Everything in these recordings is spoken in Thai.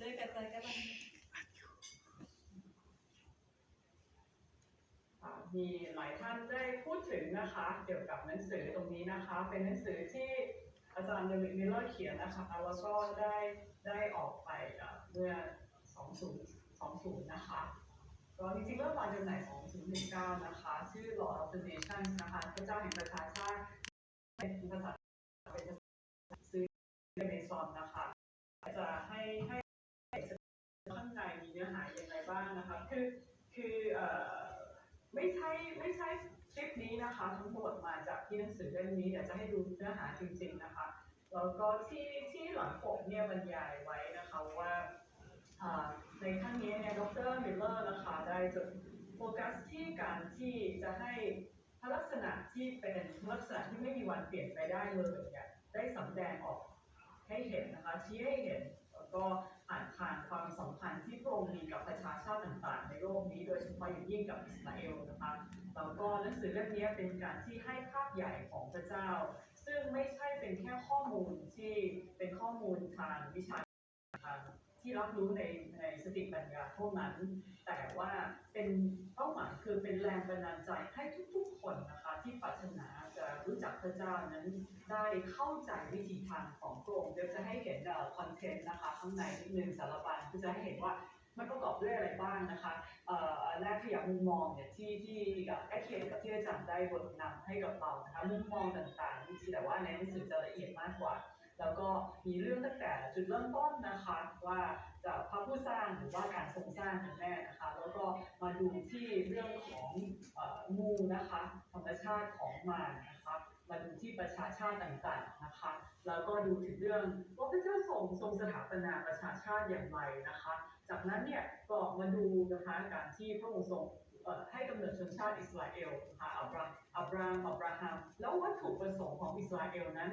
ช่วยกันใจก็ได้มีหลายท่านได้พูดถึงนะคะเกี่ยวกับหนังสือตรงนี้นะคะเป็นหนังสือที่อาจารย์เดวิดมิลเลอร์เขียนนะคะแล้วก็ได้ออกไปเมื่อ2020นะคะก็จริงๆเริ่มวางจำหน่าย2019นะคะชื่อ Lord of the Nations นะคะพระเจ้าแห่งประชาชาติเป็นภาษาซื้อในเมซอนนะคะจะให้ข้างในมีเนื้อหาอย่างไรบ้างนะคะคือไม่ใช่คลิปนี้นะคะทั้งหมดมาจากที่หนังสือเล่มนี้เดี๋ยวจะให้ดูเนื้อหาจริงๆนะคะแล้วก็ที่หลังปกเนี่ยบรรยายไว้นะคะว่าในครั้งนี้เนี่ยดร.มิลเลอร์นะคะได้จดโฟกัสที่การที่จะให้ลักษณะที่เป็นลักษณะที่ไม่มีวันเปลี่ยนไปได้เลยเนี่ยได้สำแดงออกให้เห็นนะคะชี้ให้เห็นแล้วก็ผ่านความสัมพันธ์ที่พระองค์มีกับประชาชาติต่างๆในโลกนี้โดยเฉพาะอย่างยิ่งกับอิสราเอลนะคะแล้วก็หนังสือเล่มนี้เป็นการที่ให้ภาพใหญ่ของพระเจ้าซึ่งไม่ใช่เป็นแค่ข้อมูลที่เป็นข้อมูลทางวิชาการที่รับรู้ในสติปัญญาเท่านั้นแต่ว่าเป็นเป้าหมายคือเป็นแรงบันดาลใจให้ทุกๆคนนะคะที่ปรารถนาจะรู้จักพระเจ้านั้นได้เข้าใจวิธีทางของพระองค์เดี๋ยวจะให้เห็นคอนเทนต์นะคะข้างในนิดนึงสารบัญก็จะให้เห็นว่ามันประกอบด้วยอะไรบ้างนะคะแรกขยับมุมมองเนี่ยที่แอคเคนกับที่อาจารย์ได้บทนำให้กับเรานะคะมุมมองต่างๆนี่แต่ว่าในหนังสือจะละเอียดมากกว่าแล้วก็มีเรื่องตั้งแต่จุดเริ่มต้นนะคะว่าจะพระผู้สร้างหรือว่าการทรงสร้างกันแน่นะคะแล้วก็มาดูที่เรื่องของงูนะคะธรรมชาติของมันนะคะมาดูที่ประชาชาติต่างๆนะคะแล้วก็ดูถึงเรื่องว่าพระเจ้าทรงสถาปนาประชาชาติอย่างไรนะคะจากนั้นเนี่ยก็มาดูนะคะการที่พระองค์ทรงให้กำเนิดชนชาติอิสราเอลนะคะอับราฮัมแล้ววัตถุประสงค์ของอิสราเอลนั้น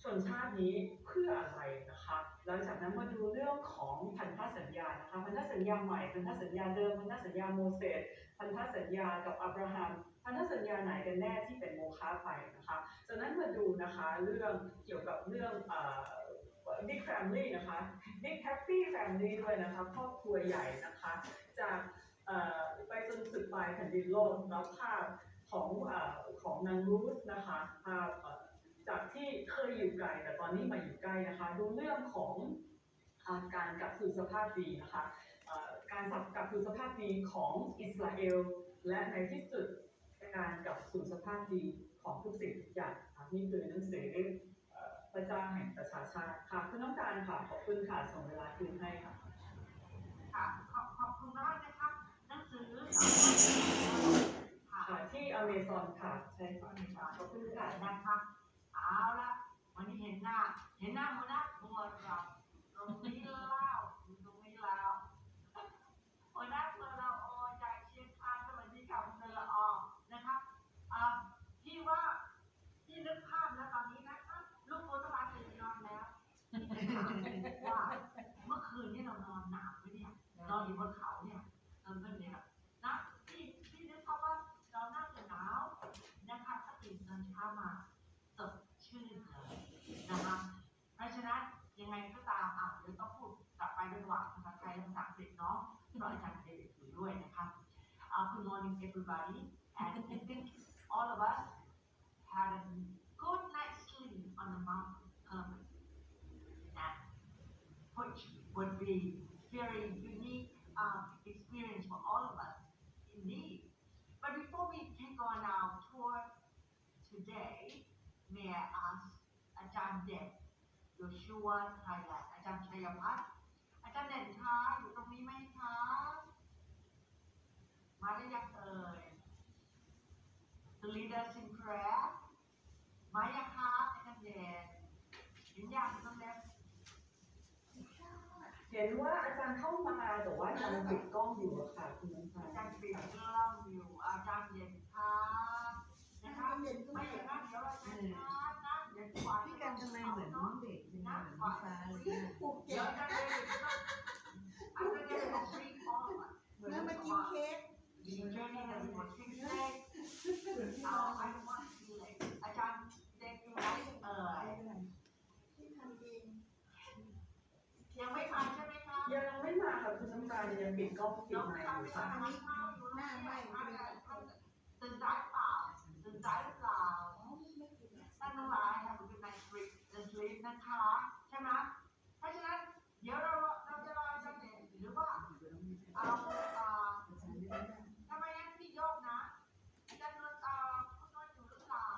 ชนชาตินี้เพื่ออะไรนะคะหลังจากนั้นมาดูเรื่องของพันธสัญญานะคะพันธสัญญาใหม่พันธสัญญาเดิมพันธสัญญาโมเสสพันธสัญญากับอับราฮัมพันธสัญญาไหนกันแน่ที่เป็นโมฆะไปนะคะจากนั้นมาดูนะคะเรื่องเกี่ยวกับเรื่องBig Family นะคะ Big Happy Family ด้วยนะคะครอบครัวใหญ่นะคะจากไปจนสุดปลายแผ่นดินโลกแล้วภาพของนางรูธนะคะภาพจากที่เคยอยู่ไกลแต่ตอนนี้มาอยู่ใกล้นะคะดูเรื่องของการกลับสู่สภาพดีนะคะการกลับสู่สภาพดีของอิสราเอลและในที่สุดการกลับสู่สภาพดีของทุกสิ่งทุกอย่างนี่คือหนังสือพระเจ้าแห่งประชาชาติค่ะคุณน้องการค่ะขอบคุณค่ะส่งเวลาคืนให้ค่ะค่ะขอบคุณมากนะคะหนังสือค่ะที่อเมซอนค่ะใช่ค่ะขอบคุณค่ะนะคะเอาละวันนี้เห็นหน้าหัวหน้าทัวร์เราตรงนี้แล้วตรงนี้แล้วหัวหน้าทัวร์เราโอจากเชียงคานสวัสดีค่ะคุณละออนะคะพี่ว่าพี่นึกภาพแล้วตอนนี้นะคะลูกโมตบาตื่นนอนแล้วว่าเมื่อคืนนี้เรานอนหนาวไหมเนี่ยนอนอยู่บนเขาเนี่ยเนี่ยนะพี่นึกภาพว่าเราน่าจะหนาวนะคะถ้าตื่นตอนเช้ามาสดชื่นเลยนะคะเพราะฉะนั้นยังไงก็ตามเดี๋ยวต้องพูดกลับไปด้วยว่าภาษาไทยภาษาอังกฤษเนาะเพราะอาจารย์เดวิดอยู่ด้วยนะคะ Good morning everybody and I think all of us had a good night's sleep on the mountain Hermon and which would be very unique experience for all of us indeed. But before we take on our tour today, may I ask Ajahn Det, Yoshua Thailand, Ajahn Chayapat, Ajahn Det คะอยู่ตรงนี้ไหมคะมาได้ยังเอ่ย The leaders in prayer มายังคะอาจารย์เดชเห็นยังน้องเล็กเห็นว่าอาจารย์เข้ามาแต่ว่ายังปิดกล้องอยู่ค่ะคุณน้องอาจารย์ปิดกล้องอยู่อาจารย์เย็นค่ะนะคะไม่อย่างนั้นเดี๋ยวเราจะนั่งเดี๋ยวกว่าพี่กันทำไมเหมือนน้องเด็กเป็นเหมือนน้องฟ้าเลยเดี๋ยวจะได้อาจารย์เย็นบอกฟรีฟอร์มแล้วมากินเค้กมีเจอร์นี่นะมีหมดทิ้งเค้กไอ้ว่าอาจารย์เด็กอยู่ไหนที่ทำเองยังไม่ทันใช่ไหมคะ ารย์ยังปิดกล้องปิด น้อง ไม ไม่ ค์ ทำ อยู่ ไม่ ค่ะ ทำข้าวอยู่หน้าไม่ตื่นสายเปล่าตื่นสายหรือเปล่าตั้งน้ำลายค่ะคุณเป็นนายสลิปนะคะใช่ไหมเพราะฉะนั้นเดี๋ยวเราจะรออาจารย์เด่นหรือว่าเอาทำไมงั้นพี่โยกนะอาจารย์นนท์คุณนนท์อยู่หรือเปล่า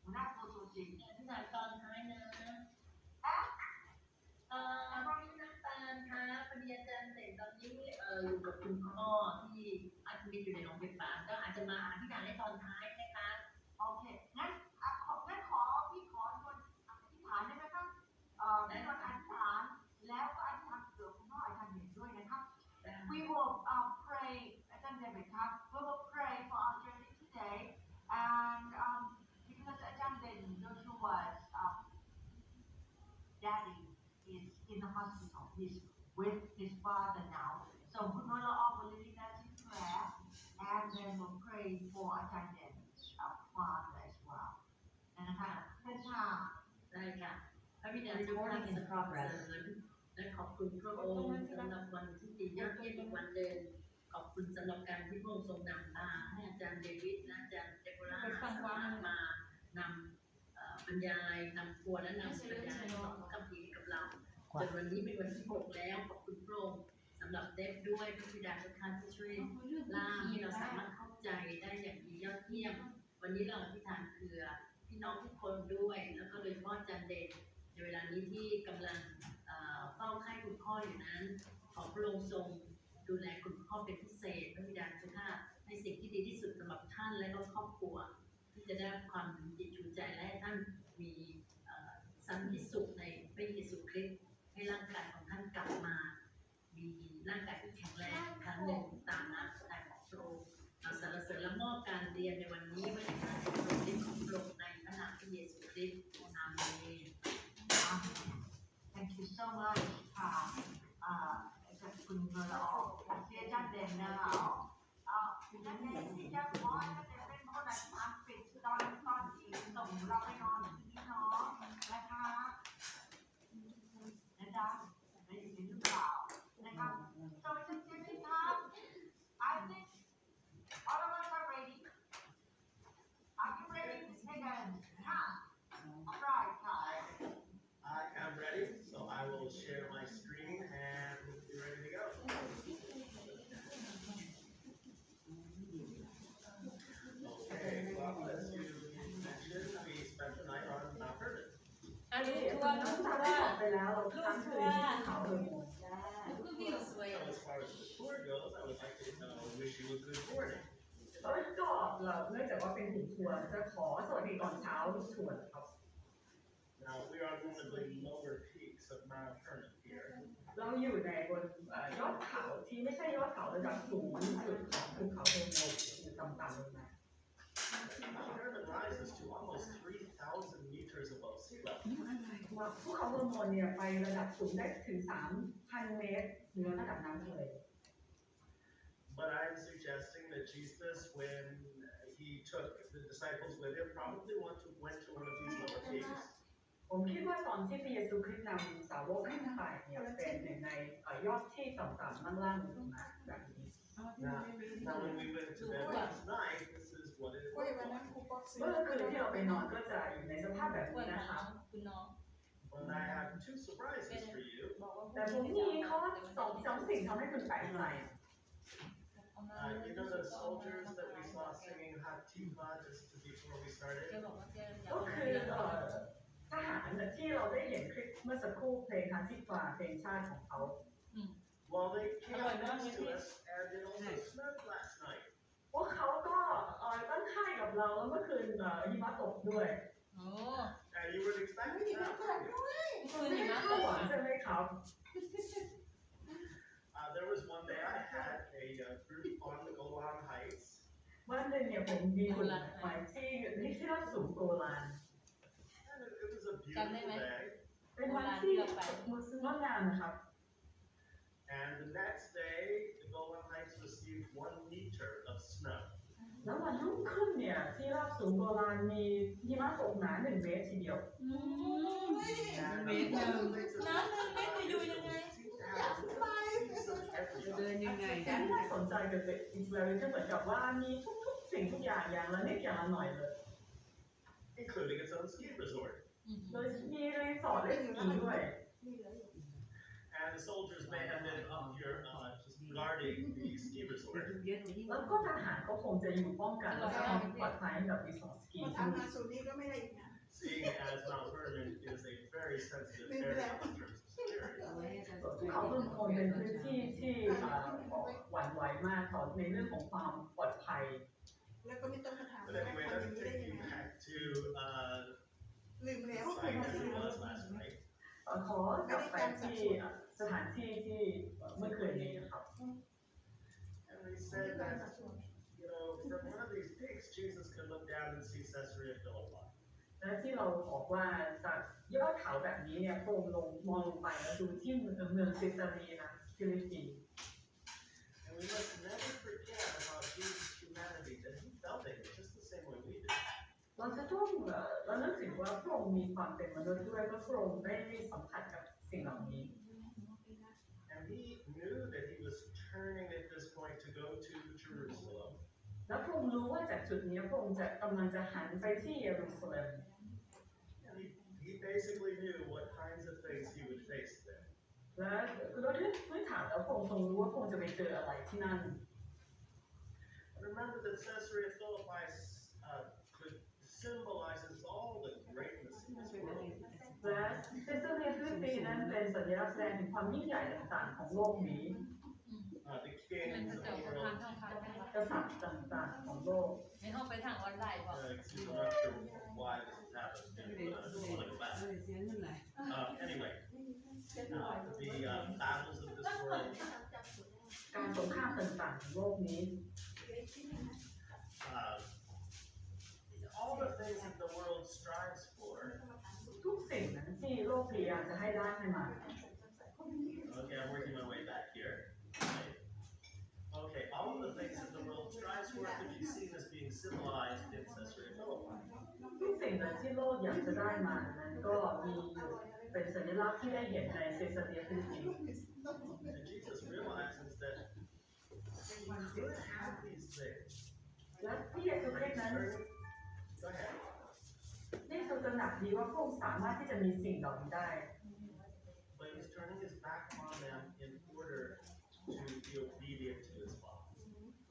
หัวหน้าตัวจริง ที่ถ่ายตอนท้ายนะ เอ๊ะ ตอนนี้น้ำตาลคะพอดีอาจารย์เด่นตอนนี้อยู่กับคุณพ่อที่อาจจะมีอยู่ในโรงพยาบาลก็อาจจะมาอธิษฐานในตอนท้ายนะคะ โอเคงั้นพี่ขอชวนอธิษฐานได้ไหมครับพี่นนท์อธิษฐานแล้วก็อธิษฐานเผื่อคุณพ่ออาจารย์เด่นด้วยนะครับ We will pray, Ajahn David, we will pray for our journey today, and because Ajahn David Joshua's daddy is in the hospital, he's with his father now. So we will all lead us in prayer, and then we'll pray for Ajahn David's father as well. นะคะเป็นค่ะ ได้ค่ะพระบิดาเจ้าข้าสรรเสริญและขอบคุณพระองค์สำหรับวันที่ดียอดเยี่ยมอีกวันเดินขอบคุณสำหรับการที่พระองค์ทรงนำพาให้อาจารย์เดวิดและอาจารย์เดโบราสามารถมานำบรรยายนำครัวและนำบรรยายสอนคำพีให้กับเราจนวันนี้เป็นวันที่6แล้วขอบคุณพระองค์สำหรับเดฟด้วยพระบิดาเจ้าข้าที่ช่วยล่ามให้เราสามารถเข้าใจได้อย่างดียอดเยี่ยมวันนี้เราอธิษฐานเผื่อพี่น้องทุกคนด้วยแล้วก็โดยเฉพาะอาจารย์เดชในเวลานี้ที่กำลังเฝ้าไข้คุณพ่ออยู่นั้นขอพระองค์ทรงดูแลคุณพ่อเป็นพิเศษพระบิดาเจ้าข้าให้สิ่งที่ดีที่สุดสำหรับท่านและก็ครอบครัวที่จะได้ความจิตชูใจและให้ท่านมีสันติสุขในพระเยซูคริสต์ให้ร่างกายของท่านกลับมามีร่างกายที่แข็งแรงครั้งหนึ่งตามน้ำพระทัยของพระองค์เราสรรเสริญและมอบการเรียนในวันนี้ไว้ในการทรงฤทธิ์ของพระองค์ในพระนามพระเยซูคริสต์อาเมน Thank you so much ค่ะคุณเบอร์ออกเสียจันเด่นนะคะจันเด่นที่จะขอจันเด่นเป็นคนอธิษฐานปิดตอนที่ส่งเราไปนอนที่นี่เนาะนะคะนะจ๊ะได้ยินหรือเปล่านะครับ so it's a good time I think all of us are ready are you ready Megan all right I am ready, so I will share my screen and we'll be ready to go. Okay, well, as you mentioned, we spent the night on Mount Hermon. อันนี้ ตอนนั้นเราได้บอกไปแล้วเราค้างคืนที่เขาเลย ก็วิวสวย So as far as the tour goes, I would like to wish you a good morning. แล้วก็เราเนื่องจากว่าเป็นกลุ่มทัวร์จะขอสวัสดีตอนเช้าทุกทัวร์ครับ Now, we are on one of the lower peaks of Mount Hermon here. เราอยู่ในบนยอดเขาที่ไม่ใช่ยอดเขาระดับสูงสุดของภูเขาเฮอร์โมนอยู่ต่ำๆลงมา Mount Hermon rises to almost 3,000 meters above sea level. ภูเขาเฮอร์โมนเนี่ยไประดับสูงได้ถึง 3,000 เมตรเหนือระดับน้ำทะเล But I'm suggesting that Jesus, when he took the disciples with him, probably went to one of these lower peaks. ผมคิดว่าตอนที่พระเยซูคริสต์นำสาวกขึ้นไปเนี่ยเป็นหนึ่งในยอดที่ต่ำๆล่างๆลงมาแบบนี้ Now, when we went to bed last night, this is what it looked like. เมื่อคืนที่เราไปนอนก็จะอยู่ในสภาพแบบนี้นะครับ คุณน้อง But I have two surprises for you. แต่ผมมีข้อสองสิ่งทำให้คุณแปลกใจ You know the soldiers that we saw singing Hatikva just before we started? ก็คือทหารที่เราได้เห็นคลิปเมื่อสักครู่เพลงฮาซิฟาเพลงชาติของเขา Well, they came up next to us and it also snowed last night. พวกเขาก็ตั้งค่ายกับเราแล้วเมื่อคืนหิมะตกด้วย โอ้ And you weren't expecting that, were you? คืน ไม่ หิมะ คา ต ด ก หวังใช่ไหมครับ There was one day I had a group on the Golan Heights. วันหนึ่งเนี่ยผมมีกลุ่มไปที่ราบสูงโกลาน And it was a beautiful day. เป็นวันที่งดงามนะครับ And the next day, the Golan Heights received 1 meter of snow. แล้ววันรุ่งขึ้นเนี่ยที่ราบสูงโกลานมีหิมะตกหนา1 เมตรทีเดียว And เมตรหนึ่งน้ำ1 เมตรไปอยู่ยังไง seemed to have a นใจกับอิสราเอลที่เหมือนกับว่ามีทุกสิ่งทุกอย่างอย่างละนิดอย่างละหน่อยเลย including its own ski resort. โดยมีรีสอร์ทเล่นสกีด้วย And the soldiers may have been up here just guarding the ski resort. แล้วก็ทหารก็คงจะอยู่ป้องกันและสร้างความปลอดภัยให้กับรีสอร์ทสกี พอ ที่ ทำ นี่ มาสูตรนี้ก็ไม่ได้อีกนะ Seeing as Mount Hermon is a very sensitive area in terms of security. เขาเป็นคนเป็นพื้นที่ที่หวั่นไหวมากเขาในเรื่องของความปลอดภัย แล้วก็ไม่ต้องมาถาม But ว่า anyway, ทำอย่าง let's นี้ได้ take ยัง you ไง back to ลืมแล้ว the site as it was last night. ขอกลับไปที่สถานที่ที่เมื่อคืนนี้ครับ And we said that, you know, from one of these peaks, Jesus could look down and see Caesarea Philippi. และที่เราบอกว่าจากยอดเขาแบบนี้เนี่ยพระองค์มองลงไปแล้วดูที่เมืองซิซาเรียฟิลิปปี And we must never forget about Jesus' humanity, that he felt it just the same way we do. เราจะต้องเรานึกถึงว่าพระองค์มีความเป็นมนุษย์ด้วยเพราะพระองค์ได้สัมผัสกับสิ่งเหล่านี้ And he knew that he was turning at this point to go to Jerusalem. และพระองค์รู้ว่าจากจุดนี้พระองค์กำลังจะหันไปที่เยรูซาเล็ม And he basically knew what kinds of things he would face there. และโดยพื้นฐานแล้วพระองค์ทรงรู้ว่าพระองค์จะไปเจออะไรที่นั่น And remember that Caesarea Philippi symbolizes all the greatness in this world. และเซซาเรียฟิลิปปีนั้นเป็นสัญลักษณ์แสดงถึงความยิ่งใหญ่ต่างๆของโลกนี้ The kings of the world. กษัตริย์ต่างๆของโลก ไม่เข้าไปทางออนไลน์บอก Excuse me, I'm not sure why this has happened. I just want to go back. Anyway, the battles of this world. การสงครามต่างๆของโลกนี้ All the things that the world strives for. ทุกสิ่งนั้นที่โลกพยายามจะให้ได้ขึ้นมา Okay, I'm working my way back here. Right. Okay, all of the things that the world strives for could be seen as being symbolized in Caesarea Philippi. ทุกสิ่งนั้นที่โลกอยากจะได้มานั้นก็มีอยู่เป็นสัญลักษณ์ที่ได้เห็นในเซซาเรียฟิลิปปี And Jesus realizes that he could have these things. และที่เยซูคริสต์นั้น Go ahead. ได้ทรงตระหนักดีว่าพระองค์สามารถที่จะมีสิ่งเหล่านี้ได้ But he was turning his back on them in order to be obedient to his Father.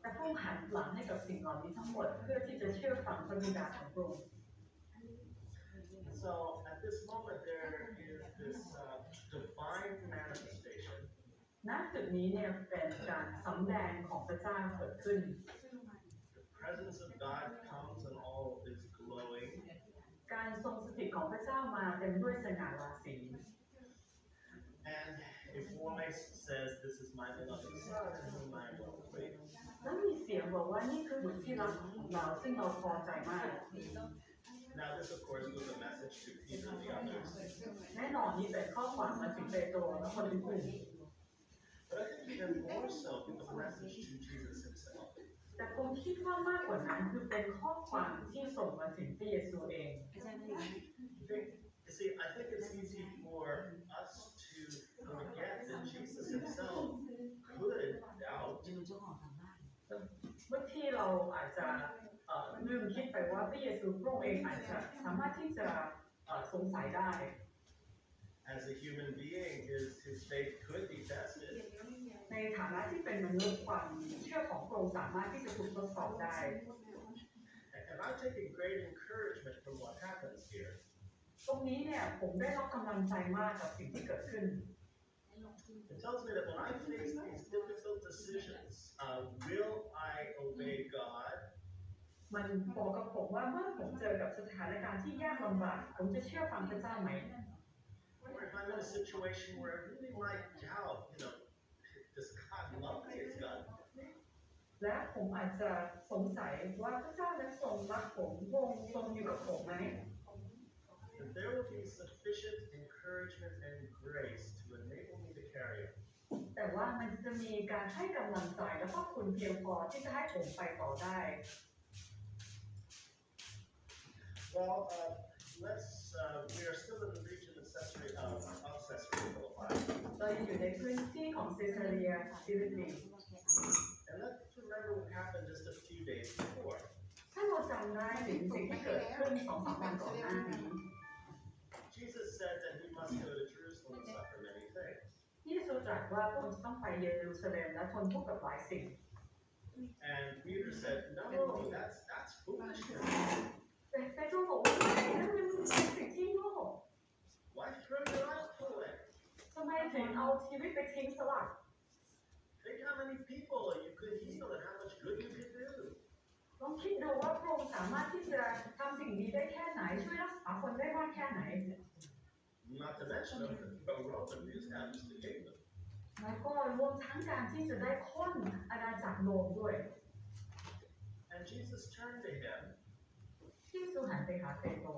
แต่พระองค์หันหลังให้กับสิ่งเหล่านี้ทั้งหมดเพื่อที่จะเชื่อฟังพระบิดาของพระองค์ And so at this moment there is this divine manifestation. ณจุดนี้เนี่ยเป็นการสำแดงของพระเจ้าเกิดขึ้น The presence of God comes and all is glowing. การทรงสถิตของพระเจ้ามาเต็มด้วยสง่าราศี And a voice says, "This is my beloved Son, in whom I am well pleased." แล้วมีเสียงบอกว่านี่คือบุตรที่รักของเราซึ่งเราพอใจมาก Now this, of course, was a message to Peter and the others. แน่นอนนี่เป็นข้อความมาถึงเปโตรและคนอื่น But I think even more so, it was a message to Jesus himself. ๆแต่ผมคิดว่ามากกว่านั้นคือเป็นข้อความที่ส่งมาถึงพระเยซูเอง You see, I think it's easy for us to forget that Jesus himself could doubt. เมื่อที่เราอาจจะลืมคิดไปว่าพระเยซูพระองค์เองอาจจะสามารถที่จะสงสัยได้ As a human being, his faith could be tested. ในฐานะที่เป็นมนุษย์ความเชื่อของพระองค์สามารถที่จะถูกทดสอบได้ And I'm taking great encouragement from what happens here. ตรงนี้เนี่ยผมได้รับกำลังใจมากกับสิ่งที่เกิดขึ้น It tells me that when I face these difficult decisions, will I obey God? มันบอกกับผมว่าเมื่อผมเจอกับสถานการณ์ที่ยากลำบากผมจะเชื่อฟังพระเจ้าไหม Or if I'm in a situation where I really might doubt, does God love me? Is God love me? และผมอาจจะสงสัยว่าพระเจ้านั้นทรงรักผมพระองค์ทรงอยู่กับผมไหม And there will be sufficient encouragement and grace to enable me to carry on. แต่ว่ามันจะมีการให้กำลังใจและก็คุณเพียงพอที่จะให้ผมไปต่อได้ Well, we are still in the region of Caesarea Philippi. เรายังอยู่ในพื้นที่ของเซซาเรียฟิลิปปี And And let's remember what happened just a few days before. ถ้าเราจำได้ถึงสิ่งที่เกิดขึ้น2-3 วันก่อนหน้านี้ Jesus said that he must go to Jerusalem and suffer many things. ที่เยซูตรัสว่าพระองค์จะต้องไปเยรูซาเล็มและทนทุกข์กับหลายสิ่ง And Peter said, no, that's foolishness. แต่เปโตรบอกว่าไม่นั่นเป็นสิ่งที่โง่ Why throw your life away? ทำไมถึงเอาชีวิตไปทิ้งสละ Think how many people you could heal and how much good you could do. ลองคิดดูว่าพระองค์สามารถที่จะทำสิ่งนี้ได้แค่ไหนช่วยรักษาคนได้มากแค่ไหน Not to mention the Roman who established the kingdom. แล้วก็รวมทั้งการที่จะได้ค้นอาณาจักรโรมด้วย And Jesus turned to him ที่เยซูหันไปหาเปโตร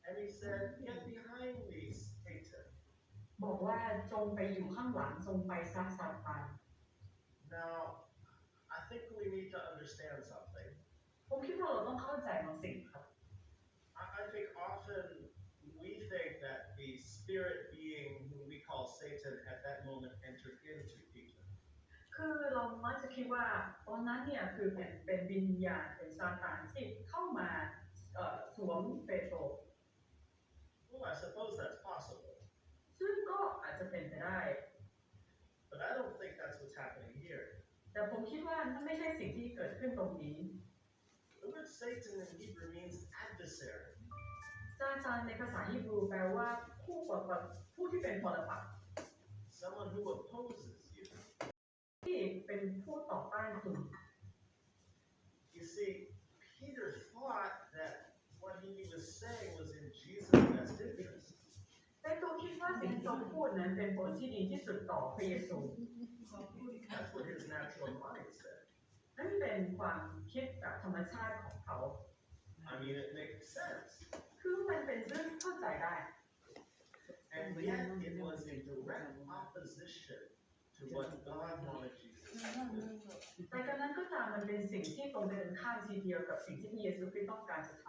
and he said, get behind me, Satan. บอกว่าจงไปอยู่ข้างหลังจงไปซะซาตาน Now, I think we need to understand something. ผมคิดว่าเราต้องเข้าใจบางสิ่งครับ I think often we think that the spirit being whom we call Satan at that moment entered into Peter. คือเรามักจะคิดว่าตอนนั้นเนี่ยคือเป็นวิญญาณเป็นซาตานที่เข้ามาสวมเปโตร Well, I suppose that's possible. ซึ่งก็อาจจะเป็นไปได้ But I don't think that's what's happening here. แต่ผมคิดว่านั่นไม่ใช่สิ่งที่เกิดขึ้นตรงนี้ The word Satan in Hebrew means adversary. ซาตานในภาษาฮีบรูแปลว่าผู้ที่เป็นปรปักษ์ Someone who opposes you. ที่เป็นผู้ต่อต้านคุณ You see, Peter thought that what he was saying was in Jesus' best interest. เปโตรคิดว่าสิ่งที่เขาพูดนั้นเป็นผลที่ดีที่สุดต่อพระเยซู That's what his natural mind said. นั่นเป็นความคิดแบบธรรมชาติของเขา I mean, it makes sense. คือมันเป็นเรื่องที่เข้าใจได้ And yet, it was in direct opposition to what God wanted Jesus to do. แต่การนั้นก็ตามมันเป็นสิ่งที่ตรงกันข้ามทีเดียวกับสิ่งที่พระเยซูคริสต์ต้องการจะท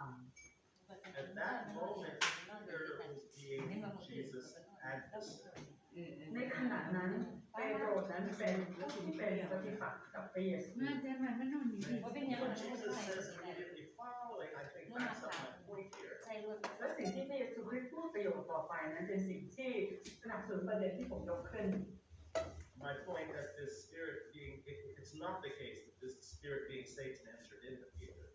At that moment, Peter was being Jesus' adversary. ำในขณะนั้นเปโตรนั้นเป็นผู้ที่เป็นปฏิปักษ์กับพระเยซู What Jesus says immediately following, I think, backs up my point here. และสิ่งที่พระเยซูคริสต์พูดประโยคต่อไปนั้นเป็นสิ่งที่สนับสนุนประเด็นที่ผมยกขึ้น My point that this spirit being, it's not the case that this spirit being Satan entered into Peter.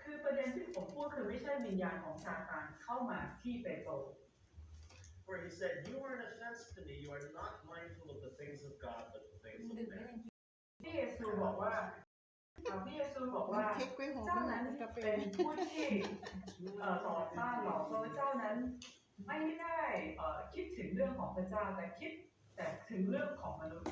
คือประเด็นที่ผมพูดคือไม่ใช่วิญญาณของซาตานเข้ามาที่เปโตร Where he said, you are an offense to me, you are not mindful of the things of God, but the things of man. พระเยซูบอกว่าเจ้านั้นเป็นผู้ที่ต่อต้านเราเพราะเจ้านั้นไม่ได้คิดถึงเรื่องของพระเจ้าแต่คิดแต่ถึงเรื่องของมนุษย์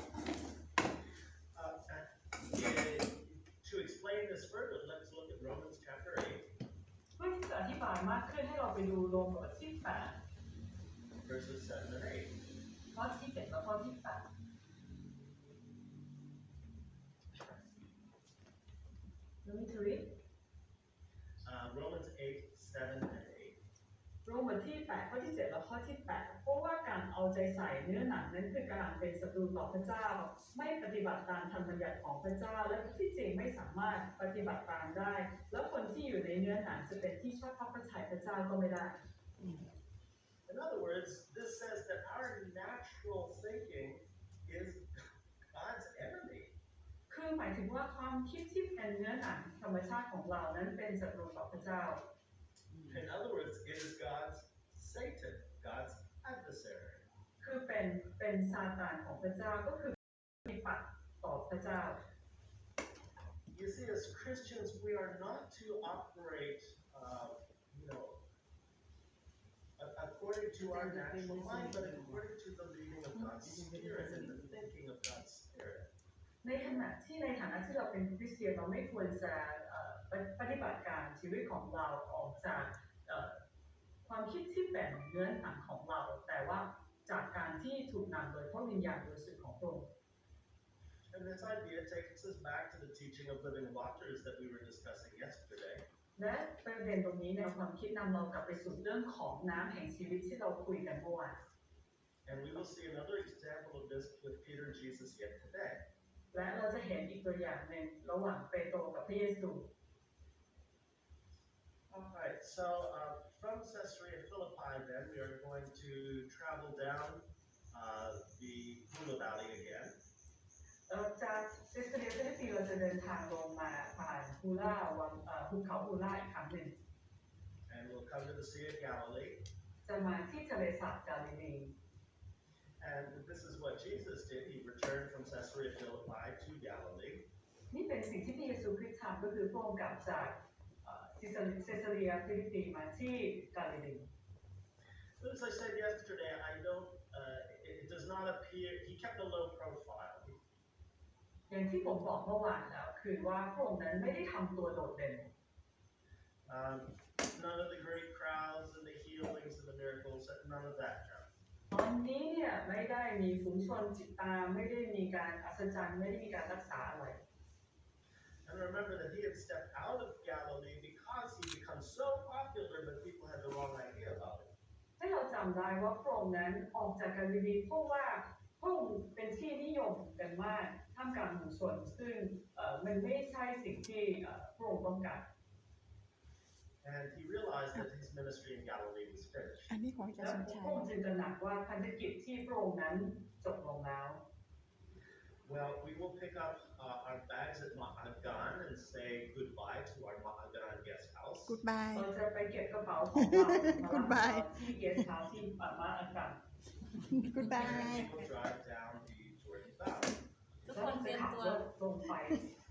To explain this further, let's look at Romans chapter 8. เพื่อที่จะอธิบายมากขึ้นให้เราไปดูโรมบทที่ Verses 7 and 8 ข้อที่ 7 และข้อที่ 8 Let me read. Romans 8, 7 and 8. โรมบทที่ 8 ข้อที่ 7 และข้อที่ 8 เพราะว่าการเอาใจใส่เนื้อหนังนั้นคือการเป็นศัตรูต่อพระเจ้าไม่ปฏิบัติตามธรรมบัญญัติของพระเจ้าและที่จริงไม่สามารถปฏิบัติตามได้แล้วคนที่อยู่ในเนื้อหนังจะเป็นที่ชอบพระทัยพระเจ้าก็ไม่ได้ In other words, this says that our natural thinking is God's enemy. คือหมายถึงว่าความคิดที่เป็นเนื้อหนังธรรมชาติของเรานั้นเป็นศัตรูต่อพระเจ้า In other words, it is God's Satan, God's adversary. คือเป็นซาตานของพระเจ้าก็คือปฏิปักษ์ต่อพระเจ้า You see, as Christians, we are not to operate, according to our natural mind, but according to the leading of God's Spirit and the thinking of God's Spirit. ในฐานะที่เราเป็นคริสเตียนเราไม่ควรจะปฏิบัติการชีวิตของเราออกจากความคิดที่เป็นเนื้อหนังของเราแต่ว่าจากการที่ถูกนำโดยพระวิญญาณบริสุทธิ์ของพระองค์ And this idea takes us back to the teaching of living waters that we were discussing yesterday. และประเด็นตรงนี้ในความคิดนำเรากลับไปสู่เรื่องของน้ำแห่งชีวิตที่เราคุยกันเมื่อวาน And we will see another example of this with Peter and Jesus yet today. และเราจะเห็นอีกตัวอย่างหนึ่งระหว่างเปโตรกับพระเยซู Alright, so from Caesarea Philippi then we are going to travel down the Hula Valley again. จากเซสเรียฟิลิปปีเราจะเดินทางลงมาผ่านฮูล่าภูเขาฮูล่าอีกครั้งหนึ่ง And we'll come to the Sea of Galilee. จะมาที่ทะเลสาบกาลิลี And this is what Jesus did. He returned from Caesarea Philippi to Galilee. นี่เป็นสิ่งที่พระเยซูคริสต์ทำก็คือพระองค์กลับจากเซสเรียฟิลิปปีมาที่กาลิลี But as I said yesterday, it does not appear, he kept a low profile. อย่างที่ผมบอกเมื่อวานแล้วคือว่าพระองค์นั้นไม่ได้ทำตัวโดดเด่น None of the great crowds and the healings and the miracles, none of that. ตอนนี้เนี่ยไม่ได้มีฝูงชนติดตามไม่ได้มีการอัศจรรย์ไม่ได้มีการรักษาอะไร And remember that he had stepped out of Galilee because he became so popular, but people had the wrong idea about it. ให้เราจำได้ว่าพระองค์นั้นออกจากกาลิลีเพราะว่าพระองค์เป็นที่นิยมกันมากท่ามกลางหมู่ชนซึ่งมันไม่ใช่สิ่งที่พระองค์ต้องการ And he realized that his ministry in Galilee was finished. อันนี้ของอาจาร และ ย์สม พ ชั ระองค์จึงตระหนักว่าพันธกิจที่พระองค์นั้นจบลงแล้ว Well, we will pick up our bags at Ma'agan and say goodbye to our Ma'agan guest house. กูดบาย เราจะไปเก็บกระเป๋าของเรามารับที่เกสต์เฮาส์ที่ปามาอากาศ กูดบาย And we will drive down the Jordan Valley. ทุกคนเตรียมตัว ลงไป